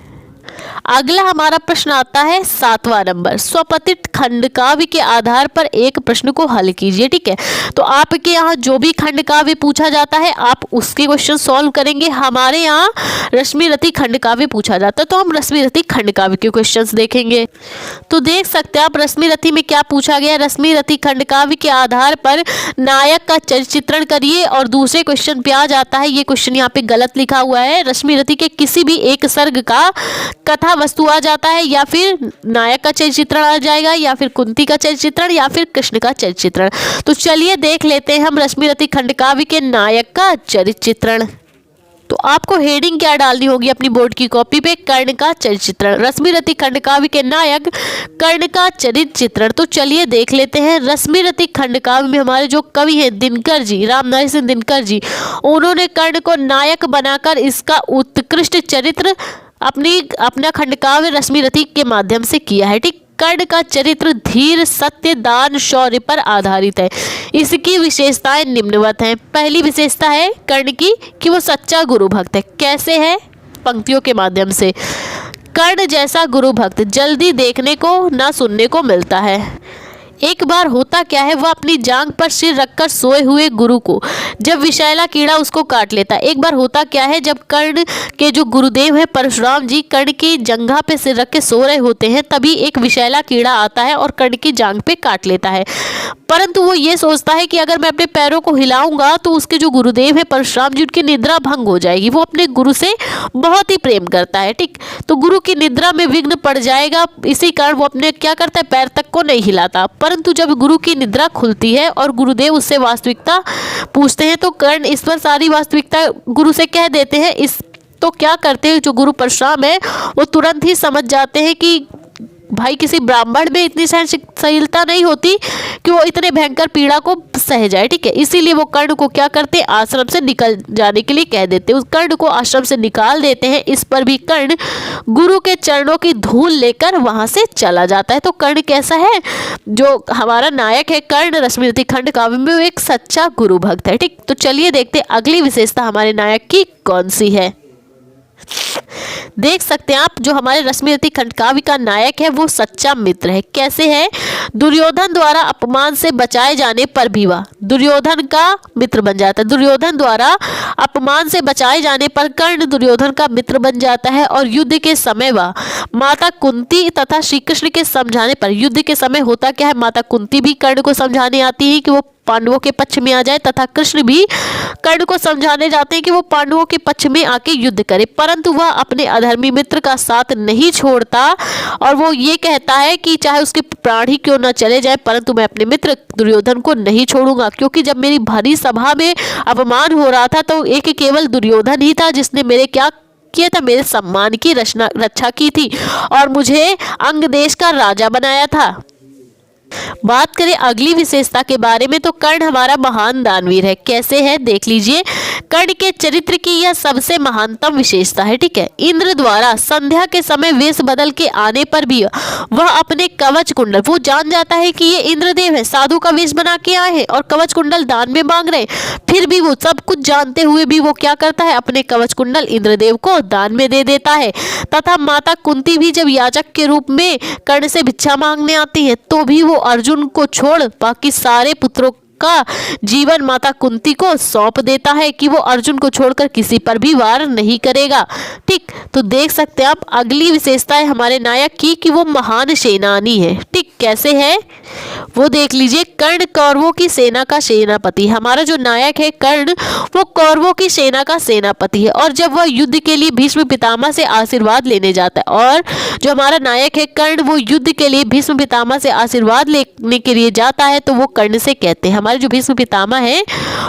[SPEAKER 1] अगला हमारा प्रश्न आता है 7वां नंबर, स्वपतित खंड काव्य के आधार पर एक प्रश्न को हल कीजिए, ठीक है। तो आपके यहाँ जो भी खंड काव्य पूछा जाता है आप उसके क्वेश्चन सॉल्व करेंगे। हमारे यहाँ रश्मि रति खंड काव्य पूछा जाता है, तो हम रश्मि रति खंड काव्य के क्वेश्चंस देखेंगे। तो देख सकते हैं आप रश्मि रति में क्या पूछा गया, रश्मि रति खंड काव्य के आधार पर नायक का चित्रण करिए, और दूसरे क्वेश्चन पे आ जाता है, ये क्वेश्चन यहाँ पे गलत लिखा हुआ है, रश्मि रति के किसी भी एक सर्ग का कथा वस्तु आ जाता है, या फिर नायक का चरित्र चित्रण आ जाएगा, या फिर कुंती का चरित्र चित्रण, या फिर कृष्ण का चरित्र चित्रण। तो चलिए देख लेते हैं हम रश्मि रति खंड काव्य के नायक का चरित्र चित्रण। तो आपको हेडिंग क्या डालनी होगी अपनी बोर्ड की कॉपी पे, कर्ण का चरित्र चित्रण, रश्मि रति खंड काव्य के नायक कर्ण का चरित्र चित्रण। तो चलिए देख लेते हैं। रश्मि रति खंड काव्य में हमारे जो कवि हैं दिनकर जी, रामनारायण सिंह दिनकर जी, उन्होंने कर्ण को नायक बनाकर इसका उत्कृष्ट चरित्र अपना खंड काव्य रश्मि रति के माध्यम से किया है, ठीक। कर्ण का चरित्र धीर, सत्य, दान, शौर्य पर आधारित है। इसकी विशेषताएं निम्नवत हैं। पहली विशेषता है कर्ण की कि वो सच्चा गुरु भक्त है। कैसे है, पंक्तियों के माध्यम से। कर्ण जैसा गुरु भक्त जल्दी देखने को ना सुनने को मिलता है। एक बार होता क्या है, वह अपनी जांघ पर सिर रखकर सोए हुए गुरु को जब विषैला कीड़ा उसको काट लेता है। एक बार होता क्या है, जब कर्ण के जो गुरुदेव है परशुराम जी कर्ण की जंघा पे सिर रख के सो रहे होते हैं, तभी एक विषैला कीड़ा आता है और कर्ण की जांघ पे काट लेता है। परंतु वो ये सोचता है कि अगर मैं अपने पैरों को हिलाऊंगा तो उसके जो गुरुदेव है परशुराम जी, उनकी निद्रा भंग हो जाएगी। वो अपने गुरु से बहुत ही प्रेम करता है, ठीक। तो गुरु की निद्रा में विघ्न पड़ जाएगा, इसी कारण वो अपने क्या करता है, पैर तक को नहीं हिलाता। परंतु जब गुरु की निद्रा खुलती है और गुरुदेव उससे वास्तविकता पूछते हैं, तो कर्ण इस पर सारी वास्तविकता गुरु से कह देते हैं। तो क्या करते हैं जो गुरु परशुराम है वो तुरंत ही समझ जाते हैं कि भाई किसी ब्राह्मण में इतनी सहनशीलता नहीं होती कि वो इतने भयंकर पीड़ा को सह जाए। ठीक है, इसीलिए वो कर्ण को क्या करते हैं, आश्रम से निकल जाने के लिए कह देते हैं। उस कर्ण को आश्रम से निकाल देते हैं। इस पर भी कर्ण गुरु के चरणों की धूल लेकर वहां से चला जाता है। तो कर्ण कैसा है, जो हमारा नायक है कर्ण रश्मिरथी खंड काव्य में, वो एक सच्चा गुरु भक्त है। ठीक, तो चलिए देखते हैं अगली विशेषता हमारे नायक की कौन सी है। देख सकते हैं आप, जो हमारे रश्मिरथी खंड काव्य का नायक है वो सच्चा मित्र है। कैसे है, दुर्योधन द्वारा अपमान से बचाए जाने पर भी वह दुर्योधन का मित्र बन जाता है। दुर्योधन द्वारा अपमान से बचाए जाने पर कर्ण दुर्योधन का मित्र बन जाता है और युद्ध के समय वह माता कुंती तथा श्री कृष्ण के समझाने पर, युद्ध के समय होता क्या है, माता कुंती भी कर्ण को समझाने आती है कि वो पांडवों के पक्ष में आ जाए तथा कृष्ण भी कर्ण को समझाने जाते हैं कि वो पांडवों के पक्ष में आके युद्ध करे, परंतु वह अपने अधर्मी मित्र का साथ नहीं छोड़ता और वो ये कहता है कि चाहे उसके प्राण ही क्यों न चले जाए परंतु मैं अपने मित्र दुर्योधन को नहीं छोड़ूंगा। क्योंकि जब मेरी भरी सभा में अपमान हो रहा था तो एक केवल दुर्योधन ही था जिसने मेरे क्या किया था, मेरे सम्मान की रक्षा की थी और मुझे अंग देश का राजा बनाया था। बात करें अगली विशेषता के बारे में तो कर्ण हमारा महान दानवीर है। कैसे है देख लीजिए, कर्ण के चरित्र की यह सबसे महानतम विशेषता है। ठीक है, इंद्र द्वारा संध्या के समय वेश बदल के आने पर भी वह अपने कवच कुंडल, वो जान जाता है कि ये इंद्रदेव है, साधु का वेश बना के आए हैं और कवच कुंडल दान में मांग रहे हैं, फिर भी वो सब कुछ जानते हुए भी वो क्या करता है, अपने कवच कुंडल इंद्रदेव को दान में दे देता है। तथा माता कुंती भी जब याचक के रूप में कर्ण से भिक्षा मांगने आती है तो भी वो अर्जुन को छोड़ बाकी सारे पुत्रों का जीवन माता कुंती को सौंप देता है कि वो अर्जुन को छोड़कर किसी पर भी वार नहीं करेगा। ठीक, तो देख सकते हैं आप अगली विशेषता है हमारे नायक की कि वो महान सेनानी है। ठीक, कैसे है वो देख लीजिए, कर्ण कौरवों की सेना का सेनापति। हमारा जो नायक है कर्ण वो कौरवों की सेना का सेनापति है और जब वह युद्ध के लिए भीष्म पितामह से आशीर्वाद लेने जाता है, और जो हमारा नायक है कर्ण वो युद्ध के लिए भीष्म पितामह से आशीर्वाद लेने के लिए जाता है तो वो कर्ण से कहते हैं, हमारे जो भीष्म पितामह है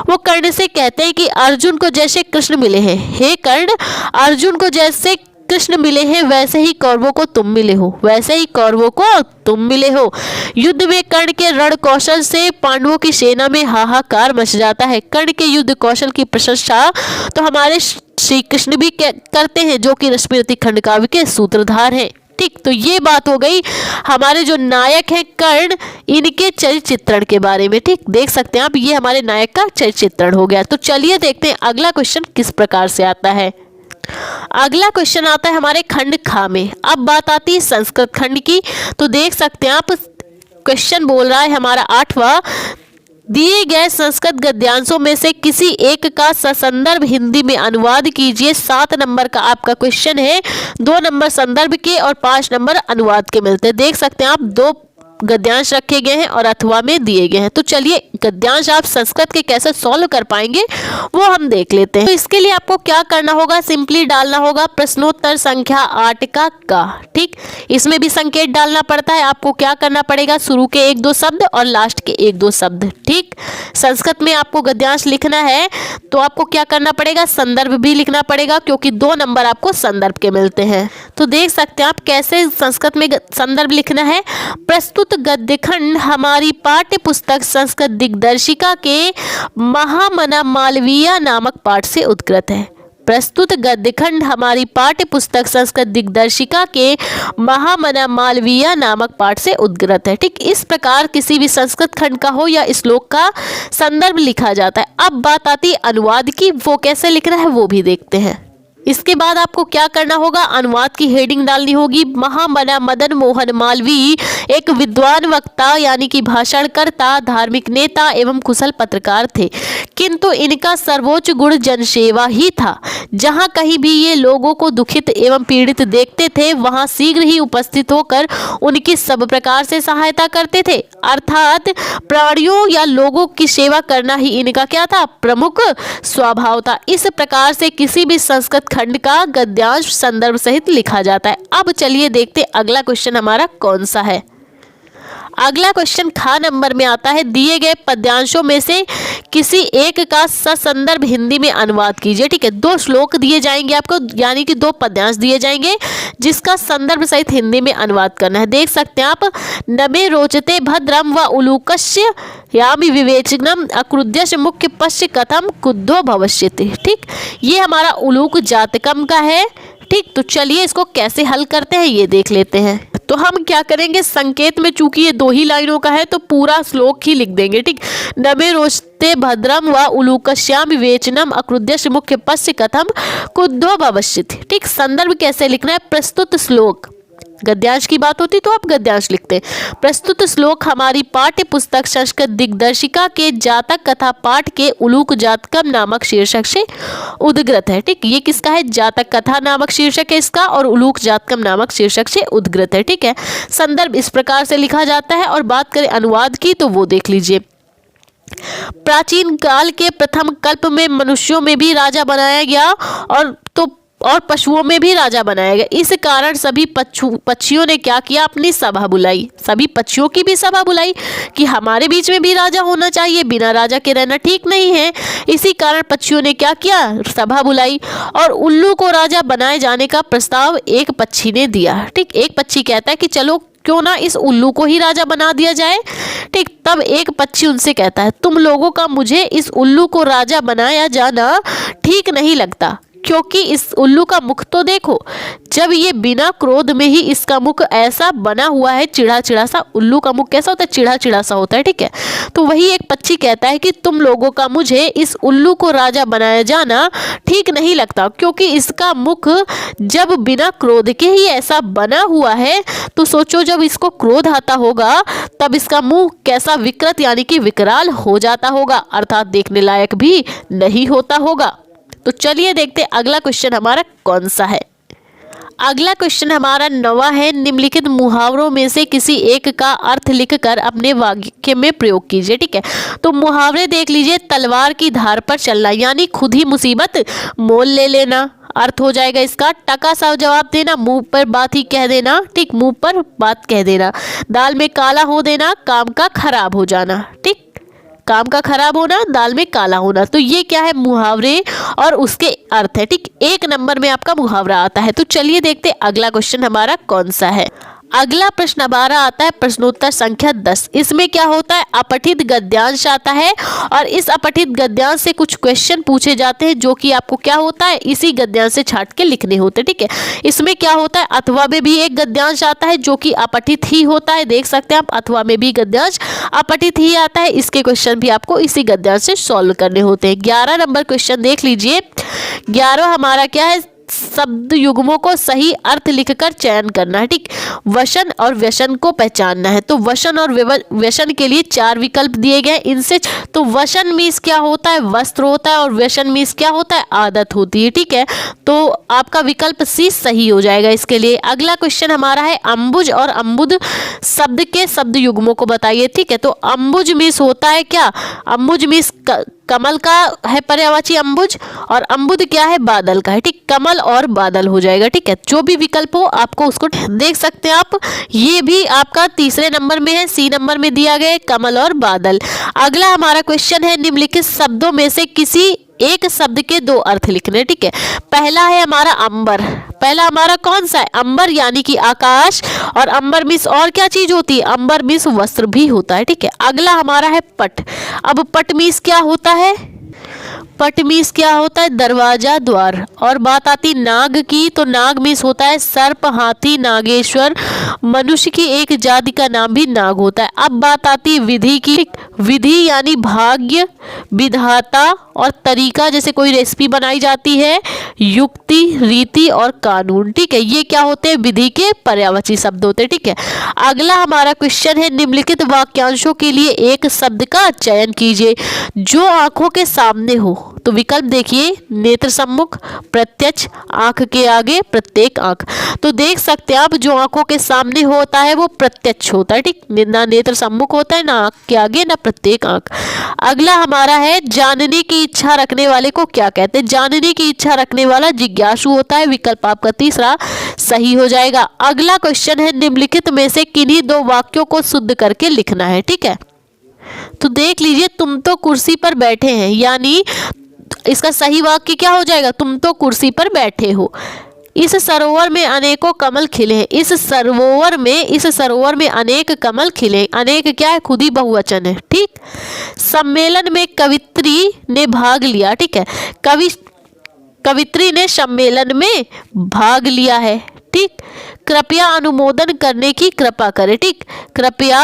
[SPEAKER 1] वो कर्ण से कहते हैं कि अर्जुन को जैसे कृष्ण मिले हैं, हे कर्ण अर्जुन को जैसे कृष्ण मिले हैं वैसे ही कौरवों को तुम मिले हो, वैसे ही कौरवों को तुम मिले हो। युद्ध में कर्ण के रण कौशल से पांडवों की सेना में हाहाकार मच जाता है। कर्ण के युद्ध कौशल की प्रशंसा तो हमारे श्री कृष्ण भी करते हैं जो कि रश्मिरथी खंड काव्य के सूत्रधार हैं। ठीक, तो ये बात हो गई हमारे जो नायक हैं कर्ण, इनके चरित्र चित्रण के बारे में। ठीक, देख सकते हैं आप, ये हमारे नायक का चरित्र चित्रण हो गया। तो चलिए देखते हैं अगला क्वेश्चन किस प्रकार से आता है। अगला क्वेश्चन आता है हमारे खंड खा में। अब बात आती है संस्कृत खंड की। तो देख सकते हैं आप, क्वेश्चन बोल रहा है हमारा 8वां, दिए गए संस्कृत गद्यांशों में से किसी एक का ससंदर्भ हिंदी में अनुवाद कीजिए। 7 नंबर का आपका क्वेश्चन है, 2 नंबर संदर्भ के और 5 नंबर अनुवाद के मिलते हैं। देख सकते हैं आप, 2 गद्यांश रखे गए हैं और अथवा में दिए गए हैं। तो चलिए गद्यांश आप संस्कृत के कैसे सॉल्व कर पाएंगे वो हम देख लेते हैं। तो इसके लिए आपको क्या करना होगा, सिंपली डालना होगा प्रश्नोत्तर संख्या 8 का। ठीक, इसमें भी संकेत डालना पड़ता है। आपको क्या करना पड़ेगा, शुरू के 1-2 शब्द और लास्ट के 1-2 शब्द। ठीक, संस्कृत में आपको गद्यांश लिखना है तो आपको क्या करना पड़ेगा, संदर्भ भी लिखना पड़ेगा क्योंकि 2 नंबर आपको संदर्भ के मिलते हैं। तो देख सकते हैं आप कैसे संस्कृत में संदर्भ लिखना है। प्रस्तुत गद्यखंड हमारी पाठ्य पुस्तक संस्कृत दिग्दर्शिका के महामना मालवीय नामक पाठ से उद्गृत है। प्रस्तुत गद्यखंड हमारी पाठ्य पुस्तक संस्कृत दिग्दर्शिका के महामना मालवीय नामक पाठ से उद्गृत है। ठीक, इस प्रकार किसी भी संस्कृत खंड का हो या श्लोक का संदर्भ लिखा जाता है। अब बात आती है अनुवाद की, वो कैसे लिखना है वो भी देखते हैं। इसके बाद आपको क्या करना होगा, अनुवाद की हेडिंग डालनी होगी। महामना मदन मोहन मालवीय एक विद्वान वक्ता यानी कि भाषणकर्ता, धार्मिक नेता एवं कुशल पत्रकार थे, किंतु इनका सर्वोच्च गुण जनसेवा ही था। जहां कहीं भी ये लोगों को दुखित एवं पीड़ित देखते थे वहां शीघ्र ही उपस्थित होकर उनकी सब प्रकार से सहायता करते थे। अर्थात प्राणियों या लोगों की सेवा करना ही इनका क्या था, प्रमुख स्वभाव था। इस प्रकार से किसी भी संस्कृत खंड का गद्यांश संदर्भ सहित लिखा जाता है। अब चलिए देखते अगला क्वेश्चन हमारा कौन सा है। अगला क्वेश्चन खा नंबर में आता है, दिए गए पद्यांशों में से किसी एक का ससंदर्भ हिंदी में अनुवाद कीजिए। ठीक है, 2 श्लोक दिए जाएंगे आपको, यानी कि 2 पद्यांश दिए जाएंगे जिसका संदर्भ सहित हिंदी में अनुवाद करना है। देख सकते हैं आप, नमे रोचते भद्रम व उलूकस्य यामि विवेचनम अक्रुध्यस्य मुख्य पश्य कथम कुद्धो भविष्यति। ठीक, ये हमारा उलूक जातकम का है। ठीक, तो चलिए इसको कैसे हल करते हैं ये देख लेते हैं। तो हम क्या करेंगे, संकेत में चूंकि ये 2 ही लाइनों का है तो पूरा श्लोक ही लिख देंगे। ठीक, नमे रोचते भद्रम व उलूकस्याम विवेचनम अक्रुध्यस्य मुख्य पश्य कथम कुद्धो भविष्यति। ठीक, संदर्भ कैसे लिखना है, प्रस्तुत श्लोक, गद्यांश की बात होती तो आप गद्यांश लिखते। प्रस्तुत श्लोक हमारी पाठ्य पुस्तक संस्कृत दिग्दर्शिका के जातक कथा पाठ के उलूक जातकम नामक शीर्षक से उद्गृत है। ठीक, ये किसका है, जातक कथा नामक शीर्षक है इसका, और उलूक जातकम नामक शीर्षक से उद्गृत है। ठीक है, संदर्भ इस प्रकार से लिखा जाता है। और बात करें अनुवाद की तो वो देख लीजिए। प्राचीन काल के प्रथम कल्प में मनुष्यों में भी राजा बनाया गया और पशुओं में भी राजा बनाया गया। इस कारण सभी पक्षियों ने क्या किया, अपनी सभा बुलाई, सभी पक्षियों की भी सभा बुलाई कि हमारे बीच में भी राजा होना चाहिए, बिना राजा के रहना ठीक नहीं है। इसी कारण पक्षियों ने क्या किया, सभा बुलाई और उल्लू को राजा बनाए जाने का प्रस्ताव एक पक्षी ने दिया। ठीक, एक पक्षी कहता है कि चलो क्यों ना इस उल्लू को ही राजा बना दिया जाए। ठीक, तब एक पक्षी उनसे कहता है, तुम लोगों का मुझे इस उल्लू को राजा बनाया जाना ठीक नहीं लगता, क्योंकि इस उल्लू का मुख तो देखो, जब ये बिना क्रोध में ही इसका मुख ऐसा बना हुआ है, चिढ़ा चिढ़ा सा। उल्लू का मुख कैसा होता है, चिढ़ा चिढ़ा सा होता है। ठीक है, तो वही एक पक्षी कहता है कि तुम लोगों का मुझे इस उल्लू को राजा बनाया जाना ठीक नहीं लगता, क्योंकि इसका मुख जब बिना क्रोध के ही ऐसा बना हुआ है, तो सोचो जब इसको क्रोध आता होगा तब इसका मुंह कैसा विकृत यानी कि विकराल हो जाता होगा, अर्थात देखने लायक भी नहीं होता होगा। तो चलिए देखते अगला क्वेश्चन हमारा कौन सा है। अगला क्वेश्चन हमारा 9वां है, निम्नलिखित मुहावरों में से किसी एक का अर्थ लिखकर अपने वाक्य में प्रयोग कीजिए। ठीक है, तो मुहावरे देख लीजिए, तलवार की धार पर चलना यानी खुद ही मुसीबत मोल ले लेना, अर्थ हो जाएगा इसका। टका सा जवाब देना, मुंह पर बात ही कह देना। ठीक, मुंह पर बात कह देना। दाल में काला हो देना, काम का खराब हो जाना। ठीक, काम का खराब होना, दाल में काला होना। तो ये क्या है, मुहावरे और उसके अर्थ है। ठीक, 1 नंबर में आपका मुहावरा आता है। तो चलिए देखते अगला क्वेश्चन हमारा कौन सा है। अगला प्रश्न हमारा आता है प्रश्नोत्तर संख्या 10। इसमें क्या होता है, अपठित गद्यांश आता है और इस अपठित गद्यांश से कुछ क्वेश्चन पूछे जाते हैं जो कि आपको क्या होता है, इसी गद्यांश से छांट के लिखने होते हैं। ठीक है, इसमें क्या होता है, अथवा में भी एक गद्यांश आता है जो कि अपठित ही होता है। देख सकते हैं आप, अथवा में भी गद्यांश अपठित ही आता है। इसके क्वेश्चन भी आपको इसी गद्यांश से सॉल्व करने होते हैं। 11 नंबर क्वेश्चन देख लीजिए। 11 हमारा क्या है, शब्द युग्मों को सही अर्थ लिखकर चयन करना है। ठीक, वसन और व्यसन को पहचानना है। तो वसन और व्यसन के लिए 4 विकल्प दिए गए इनसे। तो वसन मीन्स क्या होता है, वस्त्र होता है, और व्यसन मीन्स क्या होता है, आदत होती है। ठीक है, तो आपका विकल्प सी सही हो जाएगा इसके लिए। अगला क्वेश्चन हमारा है, अम्बुज और अम्बुद शब्द के शब्द युग्मों को बताइए। ठीक है, तो अम्बुज मीन्स होता है क्या, अम्बुज मीन्स कमल का है पर्यायवाची अम्बुज, और अम्बुद क्या है, बादल का है। ठीक, कमल और बादल हो जाएगा। ठीक है, जो भी विकल्प हो आपको उसको देख सकते हैं आप। ये भी आपका तीसरे नंबर में है, सी नंबर में दिया गया कमल और बादल। अगला हमारा क्वेश्चन है, निम्नलिखित शब्दों में से किसी एक शब्द के 2 अर्थ लिखने। ठीक है, पहला है हमारा अंबर। पहला हमारा कौन सा है, अंबर यानी कि आकाश, और अंबर मीन्स और क्या चीज होती है, अंबर मीन्स वस्त्र भी होता है। ठीक है, अगला हमारा है पट। अब पट मीन्स क्या होता है, पट मीन्स क्या होता है, दरवाजा, द्वार। और बात आती नाग की, तो नाग मीन्स होता है सर्प, हाथी, नागेश्वर। मनुष्य की एक जाति का नाम भी नाग होता है। अब बात आती विधि की। विधि यानी भाग्य, विधाता और तरीका, जैसे कोई रेसिपी बनाई जाती है, युक्ति, रीति और कानून। ठीक है, ये क्या होते हैं, विधि के पर्यायवाची शब्द होते हैं। ठीक है, अगला हमारा क्वेश्चन है, निम्नलिखित वाक्यांशों के लिए एक शब्द का चयन कीजिए जो आंखों के सामने हो। तो विकल्प देखिए, नेत्र सम्मुख, प्रत्यक्ष, आंख के आगे, प्रत्येक आंख। तो देख सकते हैं आप, जो आंखों के सामने होता है वो प्रत्यक्ष होता है, ठीक, ना नेत्र सम्मुख होता है, ना आंख के आगे, ना प्रत्येक आंख। अगला हमारा है, जानने की इच्छा रखने वाले को क्या कहते हैं? जानने की इच्छा रखने वाला जिज्ञासु होता है। विकल्प आपका तीसरा सही हो जाएगा। अगला क्वेश्चन है, निम्नलिखित में से किन्हीं दो वाक्यों को शुद्ध करके लिखना है, ठीक है। तो देख लीजिए, तुम तो कुर्सी पर बैठे हैं, यानी इसका सही वाक्य क्या हो जाएगा? तुम तो कुर्सी पर बैठे हो। इस सरोवर में अनेकों कमल खिले हैं। इस सरोवर में अनेक कमल खिले। अनेक क्या है? खुद ही बहुवचन है, ठीक। सम्मेलन में कवित्री ने भाग लिया, ठीक है। कवित्री ने सम्मेलन में भाग लिया है, ठीक। कृपया अनुमोदन करने की कृपा करें, ठीक। कृपया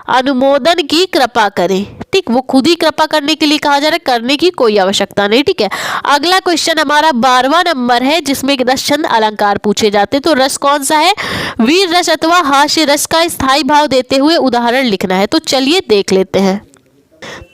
[SPEAKER 1] अनुमोदन की कृपा करें, ठीक। वो खुद ही कृपा करने के लिए कहा जा रहा है, करने की कोई आवश्यकता नहीं, ठीक है। अगला क्वेश्चन हमारा 12वां नंबर है, जिसमें रस छंद अलंकार पूछे जाते हैं। तो रस कौन सा है? वीर रस अथवा हास्य रस का स्थायी भाव देते हुए उदाहरण लिखना है। तो चलिए देख लेते हैं।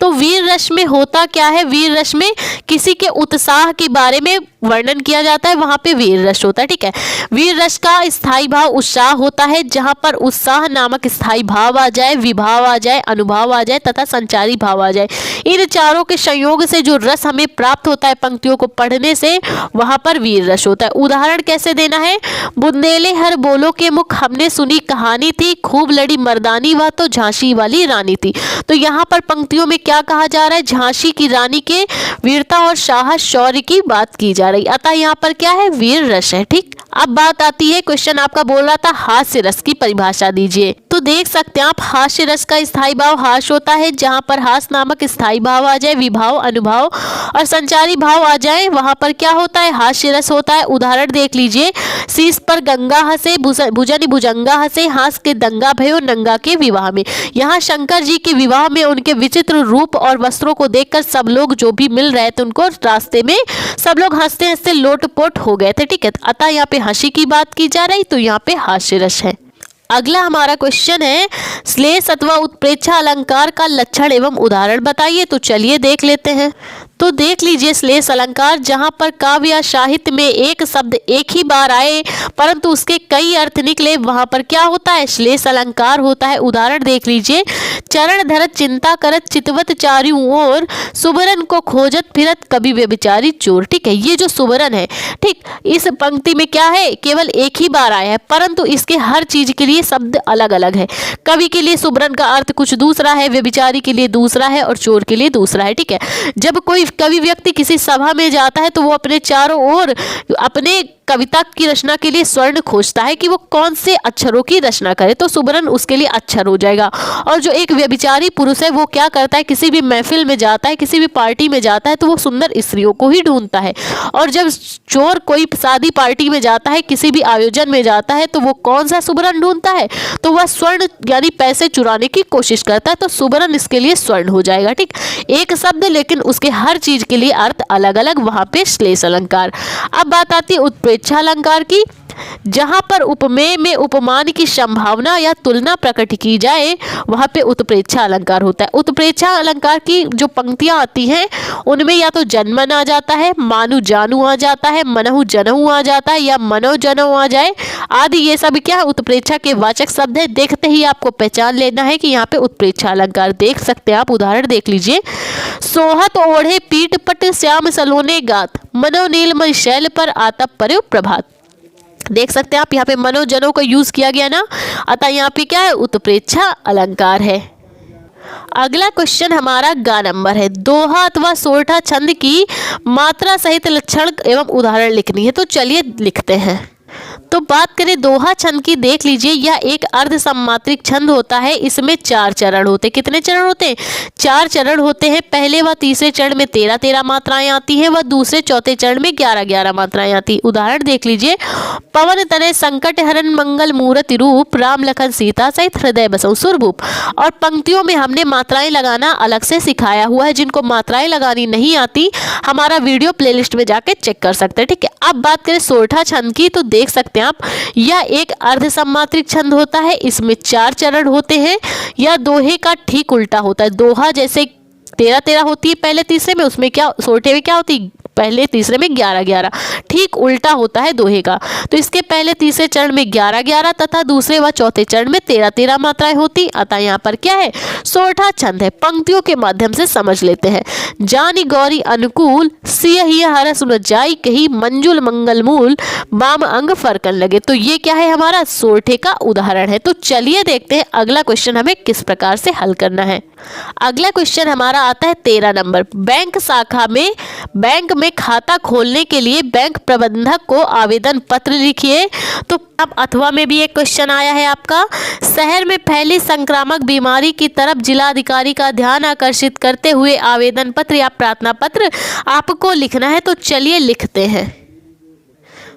[SPEAKER 1] तो वीर रस में होता क्या है? वीर रस में किसी के उत्साह के बारे में वर्णन किया जाता है, वहां पे वीर रस होता है, ठीक है। वीर रस का स्थायी भाव उत्साह होता है, जहां पर उत्साह नामक स्थायी भाव आ जाए, विभाव आ जाए, अनुभाव आ जाए तथा संचारी भाव आ जाए। इन चारों के संयोग से जो रस हमें प्राप्त होता है पंक्तियों को पढ़ने से, वहां पर वीर रस होता है। उदाहरण कैसे देना है? बुंदेले हर बोलो के मुख, हमने सुनी कहानी थी, खूब लड़ी मर्दानी वह तो झांसी वाली रानी थी। तो यहाँ पर पंक्तियों में क्या कहा जा रहा है? झांसी की रानी के वीरता और साहस शौर्य की बात की जा रही, अतः यहाँ पर क्या है? वीर रस है, ठीक। अब बात आती है, क्वेश्चन आपका बोल रहा था हास्य रस की परिभाषा दीजिए। तो देख सकते हैं आप, हास्य रस का स्थायी भाव हास्य होता है, जहां पर हास्य नामक स्थायी भाव आ जाए, विभाव, अनुभाव और संचारी भाव आ जाए, वहां पर क्या होता है? हास्य रस होता है। उदाहरण देख लीजिए, शीश पर गंगा हंसे, भुजन भुजंगा हंसे, हास के दंगा भयो नंगा के विवाह में। यहाँ शंकर जी के विवाह में उनके विचित्र रूप और वस्त्रों को देखकर सब लोग जो भी मिल रहे थे, उनको रास्ते में सब लोग हंसते हंसते लोटपोट हो गए थे, ठीक है। अतः यहाँ पे हंसी की बात की जा रही, तो यहाँ पे हास्य रस है। अगला हमारा क्वेश्चन है, श्लेष अथवा उत्प्रेक्षा अलंकार का लक्षण एवं उदाहरण बताइए। तो चलिए देख लेते हैं। तो देख लीजिए, श्लेष अलंकार, जहां पर काव्य या साहित्य में एक शब्द एक ही बार आए परंतु उसके कई अर्थ निकले, वहां पर क्या होता है? श्लेष अलंकार होता है। उदाहरण देख लीजिए, चरण धरत चिंता करत चितवत चारों ओर, सुबरन को खोजत फिरत कवि व्यभिचारी चोर, ठीक है। ये जो सुबरन है, ठीक, इस पंक्ति में क्या है? केवल एक ही बार आया है, परंतु इसके हर चीज के लिए शब्द अलग अलग है। कवि के लिए सुबरन का अर्थ कुछ दूसरा है, व्यभिचारी के लिए दूसरा है और चोर के लिए दूसरा है, ठीक है। जब कोई कवि व्यक्ति किसी सभा में जाता है तो वो अपने चारों ओर अपने कविता की रचना के लिए स्वर्ण खोजता है कि वो कौन से अक्षरों की रचना करे, तो सुबरन उसके लिए अक्षर हो जाएगा। और जो एक व्यभिचारी पुरुष है, वो क्या करता है? किसी भी महफिल में जाता है, किसी भी पार्टी में जाता है, तो वो सुंदर स्त्रियों को ही ढूंढता है। और जब चोर कोई शादी पार्टी में जाता है, किसी भी आयोजन में जाता है, तो वो कौन सा सुबरन ढूंढता है? तो वह स्वर्ण यानी पैसे चुराने की कोशिश करता है, तो सुबरन इसके लिए स्वर्ण हो जाएगा, ठीक। एक शब्द लेकिन उसके हर चीज के लिए अर्थ अलग अलग, वहां पे श्लेष अलंकार। अब बात आती है उत्प्रेक्षा अलंकार की, जहां पर उपमेय में उपमान की संभावना या तुलना प्रकट की जाए, वहां पे उत्प्रेक्षा अलंकार होता है। उत्प्रेक्षा अलंकार की जो पंक्तियां आती हैं, उनमें या तो जन्मन आ जाता है, मानु जानू आ जाता है, मनहु जनहु आ जाता है, या मनो जनहु आ जाए आदि। ये सब क्या है? उत्प्रेक्षा के वाचक शब्द है। देखते ही आपको पहचान लेना है कि यहाँ पे उत्प्रेक्षा अलंकार। देख सकते हैं आप, उदाहरण देख लीजिए, सोहत ओढ़े पीठ पट श्याम सलोने गात, मनो नीलमय शैल पर आतप पर्यो प्रभात। देख सकते हैं आप, यहाँ पे मनोजनों का यूज किया गया ना, अतः यहाँ पे क्या है? उत्प्रेक्षा अलंकार है। अगला क्वेश्चन हमारा गा नंबर है, दोहा अथवा सोरठा छंद की मात्रा सहित लक्षण एवं उदाहरण लिखनी है। तो चलिए लिखते हैं। तो बात करें दोहा छंद की, देख लीजिए, यह एक अर्ध सम्मात्रिक छंद होता है। इसमें 4 चरण होते हैं। कितने चरण होते हैं? 4 चरण होते हैं। पहले व तीसरे चरण में 13-13 मात्राएं आती हैं, व दूसरे चौथे चरण में 11-11 मात्राएं आती। उदाहरण देख लीजिए, पवन तनय संकट हरण मंगल मूर्ति रूप, राम लखन सीता सहित हृदय बसौ सुरभूप। और पंक्तियों में हमने मात्राएं लगाना अलग से सिखाया हुआ है। जिनको मात्राएं लगानी नहीं आती, हमारा वीडियो प्लेलिस्ट में जाके चेक कर सकते हैं, ठीक है। अब बात करें सोरठा छंद की, तो देख सकते हैं आप, यह एक अर्ध सम्मात्रिक छंद होता है। इसमें 4 चरण होते हैं। यह दोहे का ठीक उल्टा होता है। दोहा जैसे 13-13 होती है पहले तीसरे में, उसमें क्या सोरठे में क्या होती है, पहले तीसरे में 11-11। ठीक उल्टा होता है दोहे का। तो इसके पहले तीसरे चरण में 11-11 तथा दूसरे व चौथे चरण में 13-13 मात्राएं होती। अतः यहाँ पर क्या है, सोरठा छंद है। पंक्तियों के माध्यम से समझ लेते हैं। जानी गौरी अनुकूल सियहि हरस जाई कही मंजुल मंगल मूल बाम अंग फरकन लगे। तो ये क्या है, हमारा सोरठे का उदाहरण है। तो चलिए देखते हैं अगला क्वेश्चन हमें किस प्रकार से हल करना है। अगला क्वेश्चन हमारा आता है 13 नंबर। बैंक शाखा में बैंक में खाता खोलने के लिए बैंक प्रबंधक को आवेदन पत्र लिखिए। तो अब अथवा में भी एक क्वेश्चन आया है आपका, शहर में फैली संक्रामक बीमारी की तरफ जिलाधिकारी का ध्यान आकर्षित करते हुए आवेदन पत्र या प्रार्थना पत्र आपको लिखना है। तो चलिए लिखते हैं।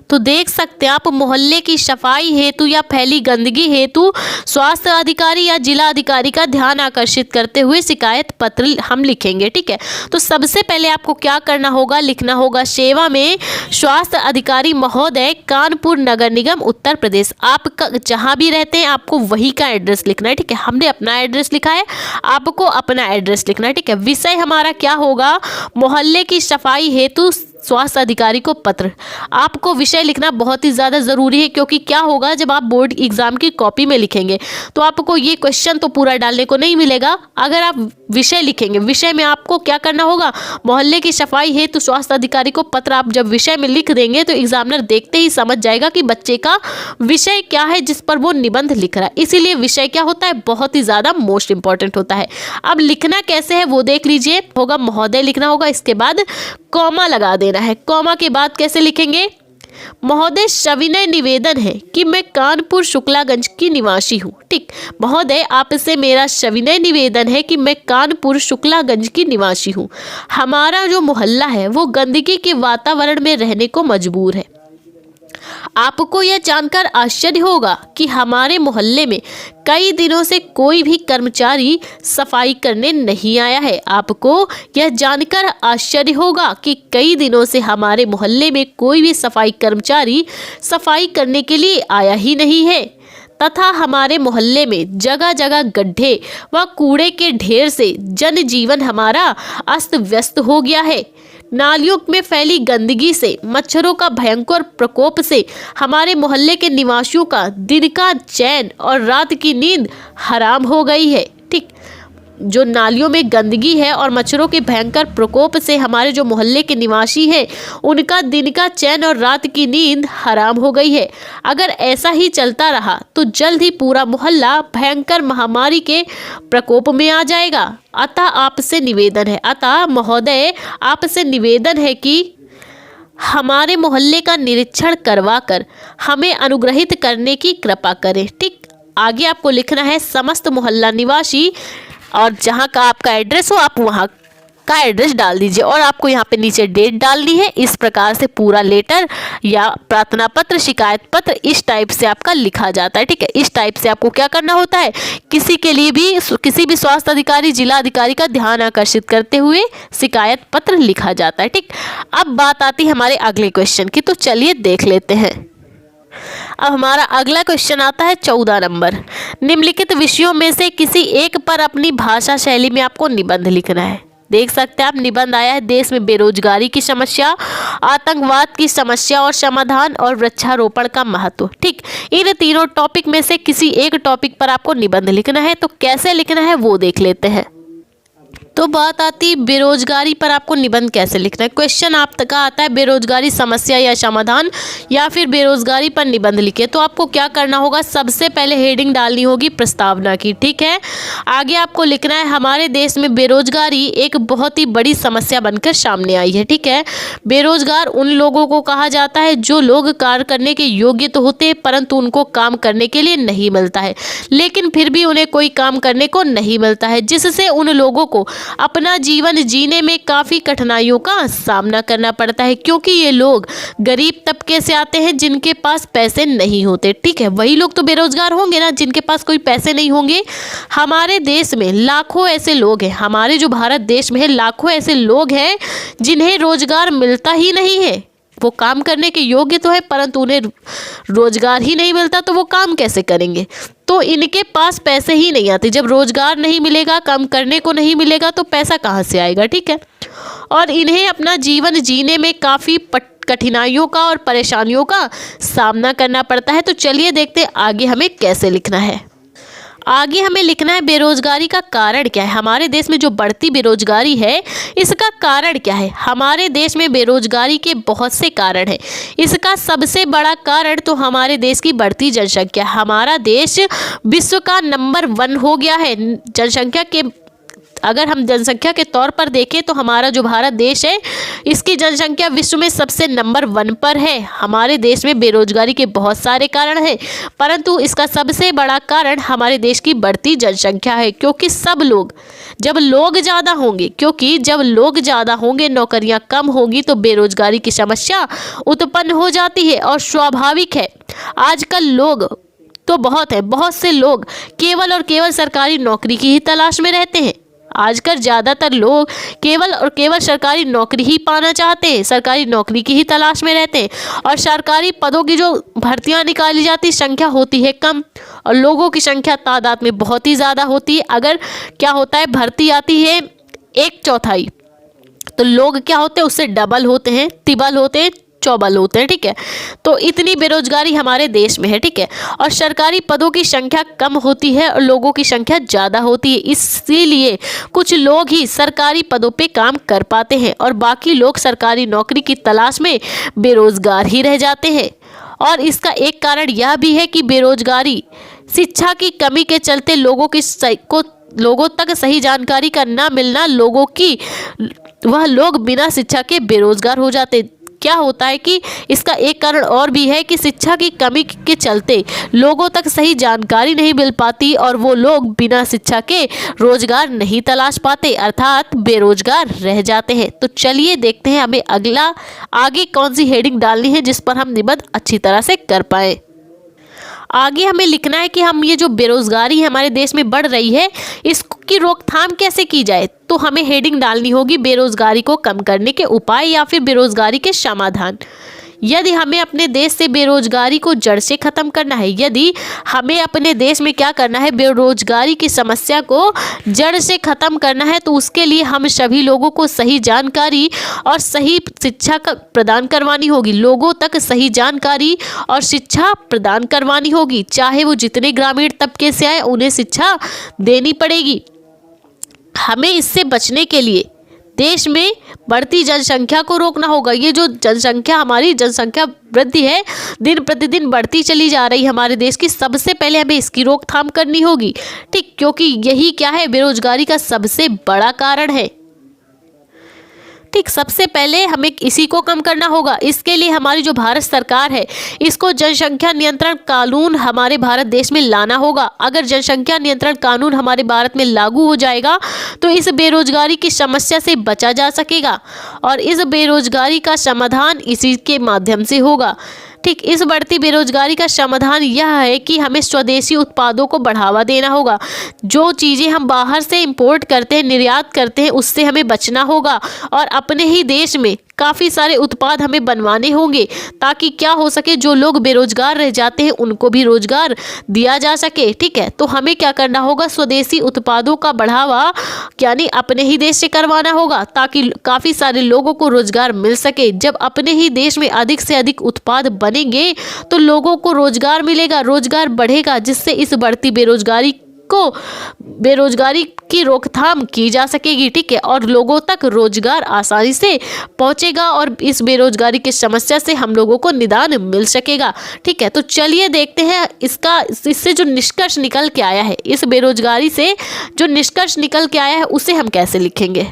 [SPEAKER 1] तो देख सकते हैं आप, मोहल्ले की सफाई हेतु या फैली गंदगी हेतु स्वास्थ्य अधिकारी या जिला अधिकारी का ध्यान आकर्षित करते हुए शिकायत पत्र हम लिखेंगे। ठीक है, तो सबसे पहले आपको क्या करना होगा, लिखना होगा सेवा में स्वास्थ्य अधिकारी महोदय, कानपुर नगर निगम, उत्तर प्रदेश। आप जहाँ भी रहते हैं आपको वही का एड्रेस लिखना है। ठीक है, हमने अपना एड्रेस लिखा है, आपको अपना एड्रेस लिखना है। ठीक है, विषय हमारा क्या होगा, मोहल्ले की सफाई हेतु स्वास्थ्य अधिकारी को पत्र। आपको विषय लिखना बहुत ही ज़्यादा ज़रूरी है, क्योंकि क्या होगा, जब आप बोर्ड एग्जाम की कॉपी में लिखेंगे तो आपको ये क्वेश्चन तो पूरा डालने को नहीं मिलेगा। अगर आप विषय लिखेंगे, विषय में आपको क्या करना होगा, मोहल्ले की सफाई हेतु स्वास्थ्य अधिकारी को पत्र आप जब विषय में लिख देंगे तो एग्जामिनर देखते ही समझ जाएगा कि बच्चे का विषय क्या है जिस पर वो निबंध लिख रहा है। इसीलिए विषय क्या होता है, बहुत ही ज़्यादा मोस्ट इंपॉर्टेंट होता है। अब लिखना कैसे है वो देख लीजिए। होगा महोदय लिखना होगा, इसके बाद कॉमा लगा देना है। कॉमा के बाद कैसे लिखेंगे, महोदय सविनय निवेदन है कि मैं कानपुर शुक्लागंज की निवासी हूँ। ठीक, महोदय आपसे मेरा सविनय निवेदन है कि मैं कानपुर शुक्लागंज की निवासी हूँ। हमारा जो मोहल्ला है वो गंदगी के वातावरण में रहने को मजबूर है। आपको यह जानकर आश्चर्य होगा कि हमारे मोहल्ले में कई दिनों से कोई भी कर्मचारी सफाई करने नहीं आया है। आपको यह जानकर आश्चर्य होगा कि कई दिनों से हमारे मोहल्ले में कोई भी सफाई कर्मचारी सफाई करने के लिए आया ही नहीं है तथा हमारे मोहल्ले में जगह जगह गड्ढे व कूड़े के ढेर से जनजीवन हमारा अस्त व्यस्त हो गया है। नालियों में फैली गंदगी से, मच्छरों का भयंकर प्रकोप से हमारे मोहल्ले के निवासियों का दिन का चैन और रात की नींद हराम हो गई है। ठीक, जो नालियों में गंदगी है और मच्छरों के भयंकर प्रकोप से हमारे जो मोहल्ले के निवासी हैं उनका दिन का चैन और रात की नींद हराम हो गई है। अगर ऐसा ही चलता रहा तो जल्द ही पूरा मोहल्ला भयंकर महामारी के प्रकोप में आ जाएगा। अतः आपसे निवेदन है, अतः महोदय आपसे निवेदन है कि हमारे मोहल्ले का निरीक्षण करवाकर हमें अनुग्रहित करने की कृपा करें। ठीक, आगे आपको लिखना है समस्त मोहल्ला निवासी, और जहाँ का आपका एड्रेस हो आप वहाँ का एड्रेस डाल दीजिए और आपको यहाँ पे नीचे डेट डालनी है। इस प्रकार से पूरा लेटर या प्रार्थना पत्र, शिकायत पत्र इस टाइप से आपका लिखा जाता है। ठीक है, इस टाइप से आपको क्या करना होता है, किसी के लिए भी किसी भी स्वास्थ्य अधिकारी, जिला अधिकारी का ध्यान आकर्षित करते हुए शिकायत पत्र लिखा जाता है। ठीक, अब बात आती है हमारे अगले क्वेश्चन की, तो चलिए देख लेते हैं। अब हमारा अगला क्वेश्चन आता है 14 नंबर। निम्नलिखित विषयों में से किसी एक पर अपनी भाषा शैली में आपको निबंध लिखना है। देख सकते हैं आप, निबंध आया है देश में बेरोजगारी की समस्या, आतंकवाद की समस्या और समाधान, और वृक्षारोपण का महत्व। ठीक, इन तीनों टॉपिक में से किसी एक टॉपिक पर आपको निबंध लिखना है। तो कैसे लिखना है वो देख लेते हैं। तो बात आती है बेरोजगारी पर आपको निबंध कैसे लिखना है। क्वेश्चन आप तक आता है बेरोजगारी समस्या या समाधान या फिर बेरोजगारी पर निबंध लिखे। तो आपको क्या करना होगा, सबसे पहले हेडिंग डालनी होगी प्रस्तावना की। ठीक है, आगे आपको लिखना है हमारे देश में बेरोजगारी एक बहुत ही बड़ी समस्या बनकर सामने आई है। ठीक है, बेरोजगार उन लोगों को कहा जाता है जो लोग कार्य करने के योग्य तो होते हैं परंतु उनको काम करने के लिए नहीं मिलता है, लेकिन फिर भी उन्हें कोई काम करने को नहीं मिलता है, जिससे उन लोगों को अपना जीवन जीने में काफ़ी कठिनाइयों का सामना करना पड़ता है, क्योंकि ये लोग गरीब तबके से आते हैं जिनके पास पैसे नहीं होते। ठीक है, वही लोग तो बेरोजगार होंगे ना जिनके पास कोई पैसे नहीं होंगे। हमारे देश में लाखों ऐसे लोग हैं, हमारे जो भारत देश में है लाखों ऐसे लोग हैं जिन्हें रोजगार मिलता ही नहीं है। वो काम करने के योग्य तो है परंतु उन्हें रोजगार ही नहीं मिलता तो वो काम कैसे करेंगे। तो इनके पास पैसे ही नहीं आते। जब रोजगार नहीं मिलेगा, काम करने को नहीं मिलेगा तो पैसा कहाँ से आएगा, ठीक है। और इन्हें अपना जीवन जीने में काफ़ी कठिनाइयों का और परेशानियों का सामना करना पड़ता है। तो चलिए देखते हैं आगे हमें कैसे लिखना है। आगे हमें लिखना है बेरोजगारी का कारण क्या है। हमारे देश में जो बढ़ती बेरोजगारी है इसका कारण क्या है। हमारे देश में बेरोजगारी के बहुत से कारण हैं। इसका सबसे बड़ा कारण तो हमारे देश की बढ़ती जनसंख्या। हमारा देश विश्व का नंबर 1 हो गया है जनसंख्या के। अगर हम जनसंख्या के तौर पर देखें तो हमारा जो भारत देश है इसकी जनसंख्या विश्व में सबसे नंबर 1 पर है। हमारे देश में बेरोजगारी के बहुत सारे कारण हैं परंतु इसका सबसे बड़ा कारण हमारे देश की बढ़ती जनसंख्या है। क्योंकि जब लोग ज़्यादा होंगे नौकरियां कम होंगी तो बेरोजगारी की समस्या उत्पन्न हो जाती है। और स्वाभाविक है आजकल लोग तो बहुत से लोग केवल और केवल सरकारी नौकरी की ही तलाश में रहते हैं। आजकल ज़्यादातर लोग केवल सरकारी नौकरी ही पाना चाहते हैं, सरकारी नौकरी की ही तलाश में रहते हैं। और सरकारी पदों की जो भर्तियां निकाली जाती संख्या होती है कम और लोगों की संख्या तादाद में बहुत ही ज़्यादा होती है। अगर क्या होता है भर्ती आती है 1/4 तो लोग क्या होते हैं उससे डबल होते हैं, तिबल होते हैं, चौबल होते हैं, ठीक है। तो इतनी बेरोजगारी हमारे देश में है, ठीक है। और सरकारी पदों की संख्या कम होती है और लोगों की संख्या ज़्यादा होती है। इसीलिए कुछ लोग ही सरकारी पदों पे काम कर पाते हैं और बाकी लोग सरकारी नौकरी की तलाश में बेरोजगार ही रह जाते हैं। और इसका एक कारण यह भी है कि बेरोजगारी शिक्षा की कमी के चलते लोगों तक सही जानकारी का न मिलना, वह लोग बिना शिक्षा के बेरोजगार हो जाते। क्या होता है कि इसका एक कारण और भी है कि शिक्षा की कमी के चलते लोगों तक सही जानकारी नहीं मिल पाती और वो लोग बिना शिक्षा के रोजगार नहीं तलाश पाते अर्थात बेरोजगार रह जाते हैं। तो चलिए देखते हैं हमें आगे कौन सी हेडिंग डालनी है जिस पर हम निबंध अच्छी तरह से कर पाए। आगे हमें लिखना है कि हम ये जो बेरोजगारी हमारे देश में बढ़ रही है इसकी रोकथाम कैसे की जाए। तो हमें हेडिंग डालनी होगी बेरोजगारी को कम करने के उपाय या फिर बेरोजगारी के समाधान। यदि हमें अपने देश से बेरोजगारी को जड़ से खत्म करना है, यदि हमें अपने देश में क्या करना है बेरोजगारी की समस्या को जड़ से खत्म करना है तो उसके लिए हम सभी लोगों को सही जानकारी और सही शिक्षा का प्रदान करवानी होगी। लोगों तक सही जानकारी और शिक्षा प्रदान करवानी होगी, चाहे वो जितने ग्रामीण तबके से आए उन्हें शिक्षा देनी पड़ेगी। हमें इससे बचने के लिए देश में बढ़ती जनसंख्या को रोकना होगा। ये जो हमारी जनसंख्या वृद्धि है दिन प्रतिदिन बढ़ती चली जा रही है हमारे देश की, सबसे पहले हमें इसकी रोकथाम करनी होगी, ठीक। क्योंकि यही क्या है बेरोजगारी का सबसे बड़ा कारण है, ठीक। सबसे पहले हमें इसी को कम करना होगा। इसके लिए हमारी जो भारत सरकार है इसको जनसंख्या नियंत्रण कानून हमारे भारत देश में लाना होगा। अगर जनसंख्या नियंत्रण कानून हमारे भारत में लागू हो जाएगा तो इस बेरोजगारी की समस्या से बचा जा सकेगा और इस बेरोजगारी का समाधान इसी के माध्यम से होगा, ठीक। इस बढ़ती बेरोजगारी का समाधान यह है कि हमें स्वदेशी उत्पादों को बढ़ावा देना होगा। जो चीज़ें हम बाहर से इंपोर्ट करते हैं, निर्यात करते हैं, उससे हमें बचना होगा और अपने ही देश में काफ़ी सारे उत्पाद हमें बनवाने होंगे ताकि क्या हो सके जो लोग बेरोजगार रह जाते हैं उनको भी रोजगार दिया जा सके, ठीक है। तो हमें क्या करना होगा स्वदेशी उत्पादों का बढ़ावा यानी अपने ही देश से करवाना होगा ताकि काफ़ी सारे लोगों को रोजगार मिल सके। जब अपने ही देश में अधिक से अधिक उत्पाद बनेंगे तो लोगों को रोजगार मिलेगा, रोजगार बढ़ेगा, जिससे इस बढ़ती बेरोजगारी की रोकथाम की जा सकेगी, ठीक है। और लोगों तक रोजगार आसानी से पहुंचेगा और इस बेरोजगारी की समस्या से हम लोगों को निदान मिल सकेगा, ठीक है। तो चलिए देखते हैं इससे जो निष्कर्ष निकल के आया है, इस बेरोजगारी से जो निष्कर्ष निकल के आया है उसे हम कैसे लिखेंगे।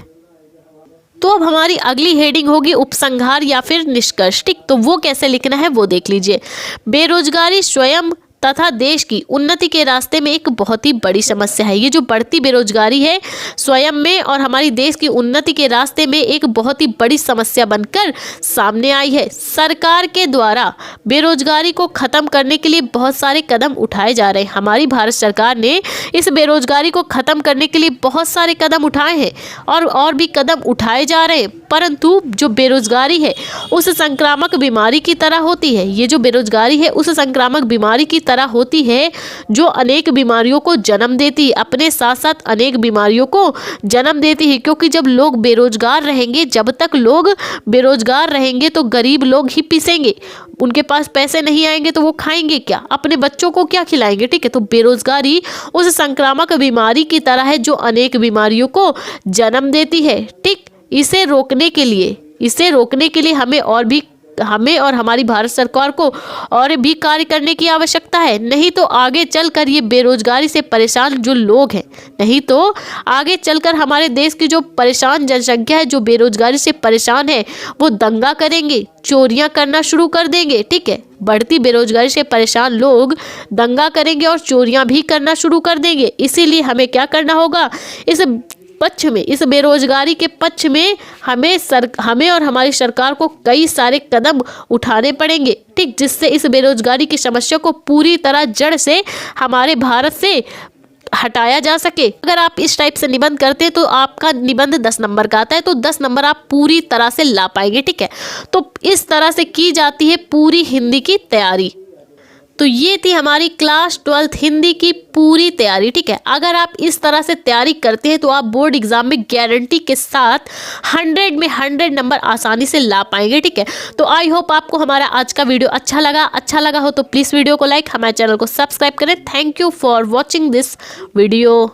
[SPEAKER 1] तो अब हमारी अगली हेडिंग होगी उपसंहार या फिर निष्कर्ष, ठीक। तो वो कैसे लिखना है वो देख लीजिए। बेरोजगारी स्वयं तथा देश की उन्नति के रास्ते में एक बहुत ही बड़ी समस्या है। ये जो बढ़ती बेरोजगारी है स्वयं में और हमारी देश की उन्नति के रास्ते में एक बहुत ही बड़ी समस्या बनकर सामने आई है। सरकार के द्वारा बेरोजगारी को खत्म करने के लिए बहुत सारे कदम उठाए जा रहे हैं। हमारी भारत सरकार ने इस बेरोजगारी को खत्म करने के लिए बहुत सारे कदम उठाए हैं और भी कदम उठाए जा रहे हैं, परंतु जो बेरोजगारी है उस संक्रामक बीमारी की तरह होती है। ये जो बेरोजगारी है उस संक्रामक बीमारी की तरह होती है जो अनेक बीमारियों को जन्म देती है, अपने साथ साथ अनेक बीमारियों को जन्म देती है। क्योंकि जब लोग बेरोजगार रहेंगे, जब तक लोग बेरोजगार रहेंगे तो गरीब लोग ही पिसेंगे। उनके पास पैसे नहीं आएंगे तो वो खाएंगे क्या, अपने बच्चों को क्या खिलाएंगे। ठीक है, तो बेरोजगारी उस संक्रामक बीमारी की तरह है जो अनेक बीमारियों को जन्म देती है। ठीक, इसे रोकने के लिए हमें और हमारी भारत सरकार को और भी कार्य करने की आवश्यकता है। नहीं तो आगे चलकर ये बेरोजगारी से परेशान जो लोग हैं, नहीं तो आगे चलकर हमारे देश की जो परेशान जनसंख्या है, जो बेरोजगारी से परेशान है, वो दंगा करेंगे, चोरियां करना शुरू कर देंगे। ठीक है, बढ़ती बेरोजगारी से परेशान लोग दंगा करेंगे और चोरियां भी करना शुरू कर देंगे। इसीलिए हमें क्या करना होगा, इस बेरोजगारी के पक्ष में हमें और हमारी सरकार को कई सारे कदम उठाने पड़ेंगे। ठीक, जिससे इस बेरोजगारी की समस्या को पूरी तरह जड़ से हमारे भारत से हटाया जा सके। अगर आप इस टाइप से निबंध करते हैं तो आपका निबंध 10 नंबर का आता है, तो 10 नंबर आप पूरी तरह से ला पाएंगे। ठीक है, तो इस तरह से की जाती है पूरी हिंदी की तैयारी। तो ये थी हमारी क्लास 12th हिंदी की पूरी तैयारी। ठीक है, अगर आप इस तरह से तैयारी करते हैं तो आप बोर्ड एग्जाम में गारंटी के साथ 100 में 100 नंबर आसानी से ला पाएंगे। ठीक है, तो आई होप आपको हमारा आज का वीडियो अच्छा लगा हो तो प्लीज़ वीडियो को लाइक, हमारे चैनल को सब्सक्राइब करें। Thank you for watching this video.